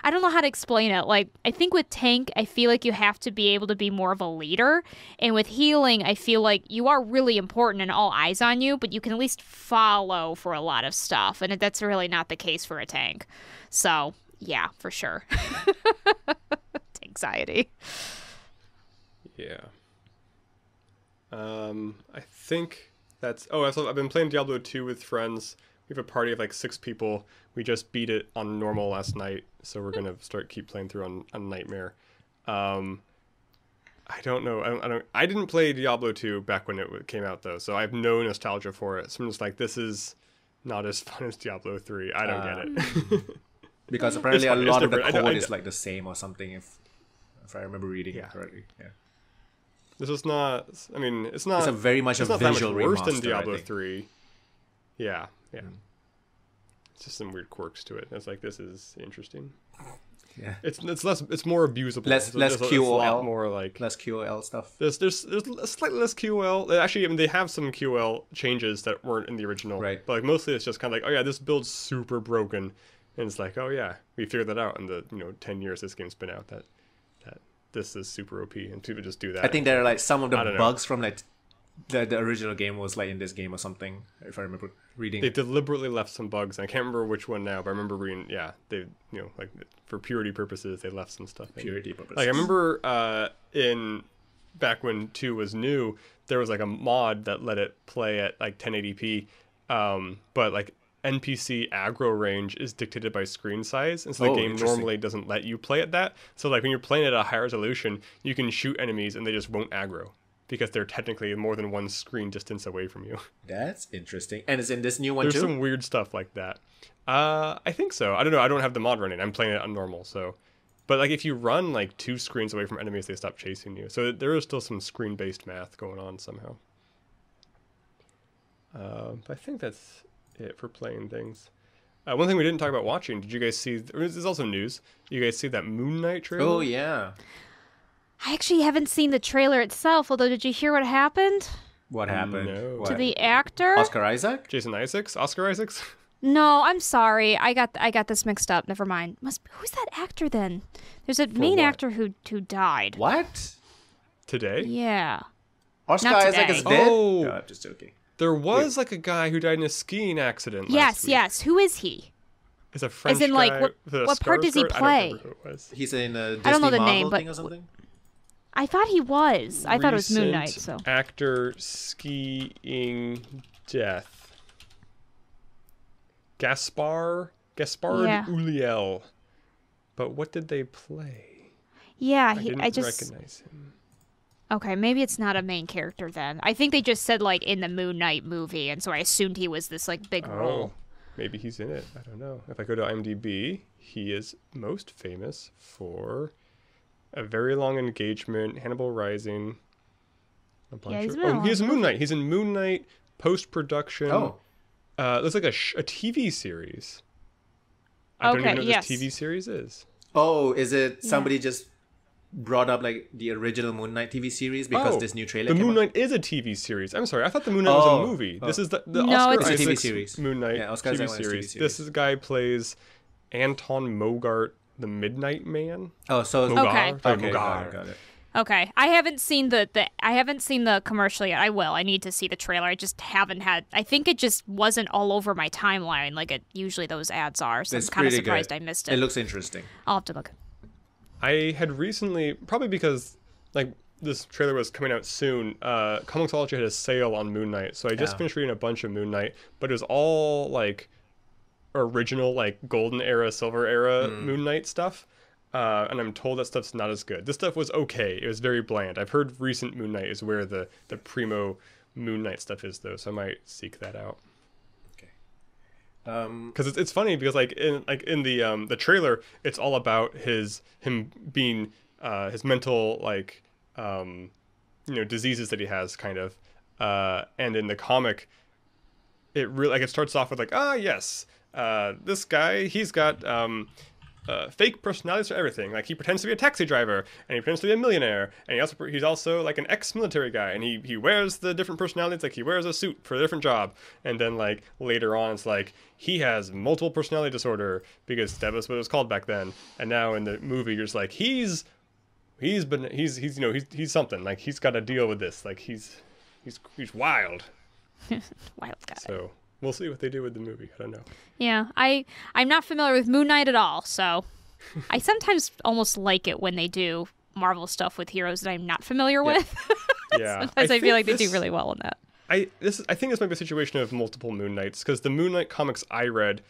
I don't know how to explain it. Like, I think with tank, I feel like you have to be able to be more of a leader. And with healing, I feel like you are really important and all eyes on you, but you can at least follow for a lot of stuff. And that's really not the case for a tank. So, yeah, for sure. Tankxiety. Yeah. I think that's... Oh, I've been playing Diablo 2 with friends. We have a party of like 6 people. We just beat it on normal last night, so we're gonna keep playing through on Nightmare. I don't know. I didn't play Diablo 2 back when it came out though, so I have no nostalgia for it. So I'm just like, this is not as fun as Diablo 3. I don't get it. Because apparently a lot of the different. code is like the same or something. If I remember reading it correctly. Yeah. This is not. I mean, it's not. It's very much it's a not that visual much worse than remaster, Diablo I think. 3. Yeah. It's just some weird quirks to it. It's like, this is interesting. Yeah. It's less. It's more abusable. Less It's a QOL. lot more like Less QOL stuff. There's slightly less QOL. Actually, I mean, they have some QOL changes that weren't in the original. Right. But like mostly it's just kind of like, oh yeah, this build's super broken, and it's like, oh yeah, we figured that out in the 10 years this game's been out that this is super OP, and people just do that. I think there are like some of the I don't know. bugs from like the original game was like in this game or something. If I remember reading. They deliberately left some bugs, and I can't remember which one now, but I remember reading. Yeah, they like for purity purposes they left some stuff in. Purity purposes. Like I remember in back when 2 was new, there was like a mod that let it play at like 1080p, but like NPC aggro range is dictated by screen size, and so the game normally doesn't let you play at that. So like when you're playing at a high resolution, you can shoot enemies and they just won't aggro because they're technically more than one screen distance away from you. That's interesting. And it's in this new one There's too? some weird stuff like that. I think so. I don't know. I don't have the mod running. I'm playing it on normal, so... But like if you run like 2 screens away from enemies, they stop chasing you. So there is still some screen-based math going on somehow. But I think that's it for playing things. One thing we didn't talk about watching, did you guys see... This is also news. You guys see that Moon Knight trailer? Oh, yeah. I actually haven't seen the trailer itself, although did you hear what happened? What happened? No. What? To the actor? Oscar Isaac? Jason Isaacs? Oscar Isaacs? No, I'm sorry. I got this mixed up. Never mind. Who's that actor then? There's a main what? actor who died. What? Today? Yeah. Oscar Not Isaac today. is dead? Oh. No, I'm just joking. There was like a guy who died in a skiing accident Yes, last week. yes. Who is he? It's a French As in, like, guy what- with a what part does he scarf. I play? don't remember who it was. He's in a Disney I don't know the Marvel name, but- thing or something? I thought he was. I thought it was Moon Knight. Recent So actor skiing death. Gaspar Gaspard Yeah. Ulliel. But what did they play? Yeah, I didn't recognize him. Okay, maybe it's not a main character then. I think they just said like in the Moon Knight movie, and so I assumed he was this like big role. Maybe he's in it. I don't know. If I go to IMDb, he is most famous for A Very Long Engagement, Hannibal Rising. He's Moon Knight. He's in Moon Knight post-production. Oh. Looks like a TV series. I don't even know what this TV series is. Oh, is it somebody just brought up like the original Moon Knight TV series because this new trailer The came Moon Knight is a TV series. I'm sorry. I thought the Moon Knight was a movie. This is the Oscar it's a TV Isaac series. Moon Knight Oscar TV Isaac series. TV This guy plays Anton Mogart, the Midnight Man. Oh, so Mogar. Okay. Got it. Okay, I haven't seen the commercial yet. I will. I need to see the trailer. I just haven't had. I think it just wasn't all over my timeline like it usually those ads are. So I'm kind of surprised I missed it. It looks interesting. I'll have to look. I had recently, probably because like this trailer was coming out soon, Comixology had a sale on Moon Knight, so I just finished reading a bunch of Moon Knight, but it was all like original like golden era, silver era Moon Knight stuff. And I'm told that stuff's not as good. This stuff was okay. It was very bland. I've heard recent Moon Knight is where the primo Moon Knight stuff is, though, so I might seek that out. Okay. Because it's funny because like in the trailer, it's all about him being his mental like diseases that he has kind of, and in the comic, it really like it starts off with like this guy he's got fake personalities for everything. Like he pretends to be a taxi driver, and he pretends to be a millionaire, and he's also like an ex-military guy, and he wears the different personalities. Like he wears a suit for a different job, and then like later on, it's like he has multiple personality disorder because that was what it was called back then. And now in the movie, you're just like he's something. Like he's got to deal with this. Like he's wild. Wild guy. So we'll see what they do with the movie. I don't know. Yeah, I'm not familiar with Moon Knight at all, so I sometimes almost like it when they do Marvel stuff with heroes that I'm not familiar with. Yeah, sometimes I feel like they do really well in that. I think this might be a situation of multiple Moon Knights, because the Moon Knight comics I read,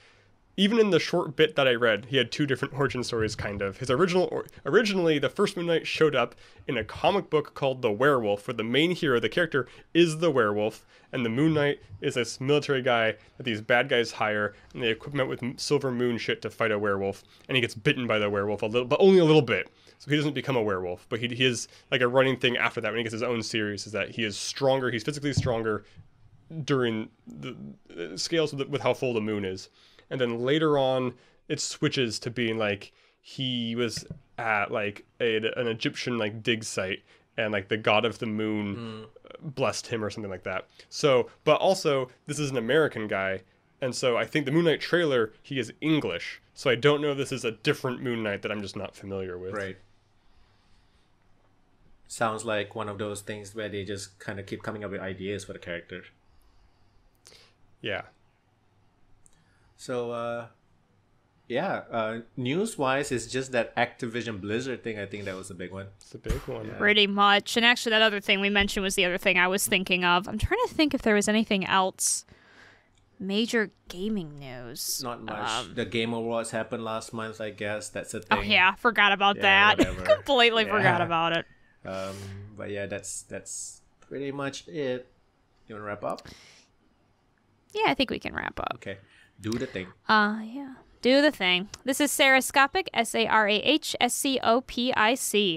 even in the short bit that I read, he had two different origin stories, kind of. His originally, the first Moon Knight showed up in a comic book called The Werewolf, where the main hero, the character, is the werewolf, and the Moon Knight is this military guy that these bad guys hire, and they equip him with silver moon shit to fight a werewolf, and he gets bitten by the werewolf a little, but only a little bit. So he doesn't become a werewolf, but he is like a running thing after that when he gets his own series, is that he is stronger, he's physically stronger during the scales with how full the moon is. And then later on, it switches to being like he was at like an Egyptian like dig site, and like the god of the moon blessed him or something like that. So, but also this is an American guy, and so I think the Moon Knight trailer, he is English. So I don't know if this is a different Moon Knight that I'm just not familiar with. Right. Sounds like one of those things where they just kind of keep coming up with ideas for the character. Yeah. So, news-wise, it's just that Activision Blizzard thing. I think that was a big one. It's a big one. Yeah. Pretty much. And actually, that other thing we mentioned was the other thing I was thinking of. I'm trying to think if there was anything else. Major gaming news. Not much. The Game Awards happened last month, I guess. That's a thing. Oh, yeah. Forgot about that. Completely forgot about it. But yeah, that's pretty much it. You want to wrap up? Yeah, I think we can wrap up. Okay. Do the thing. Yeah. Do the thing. This is Sarahscopic, Sarahscopic.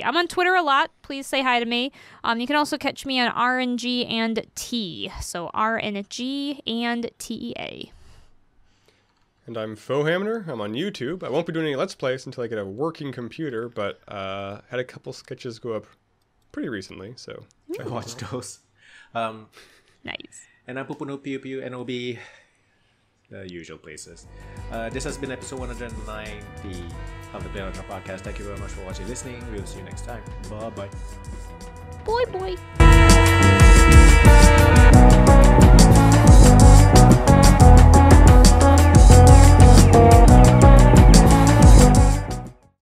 I'm on Twitter a lot. Please say hi to me. You can also catch me on RNG and T. So RNG and TEA. And I'm Foehamner. I'm on YouTube. I won't be doing any Let's Plays until I get a working computer, but had a couple sketches go up pretty recently, so check watch those. Nice. And I'm Pupunoob, PUPUNOB. The usual places. This has been episode 190 of the playonultra podcast. Thank you very much for watching and listening. We'll see you next time. Bye-bye. Boy.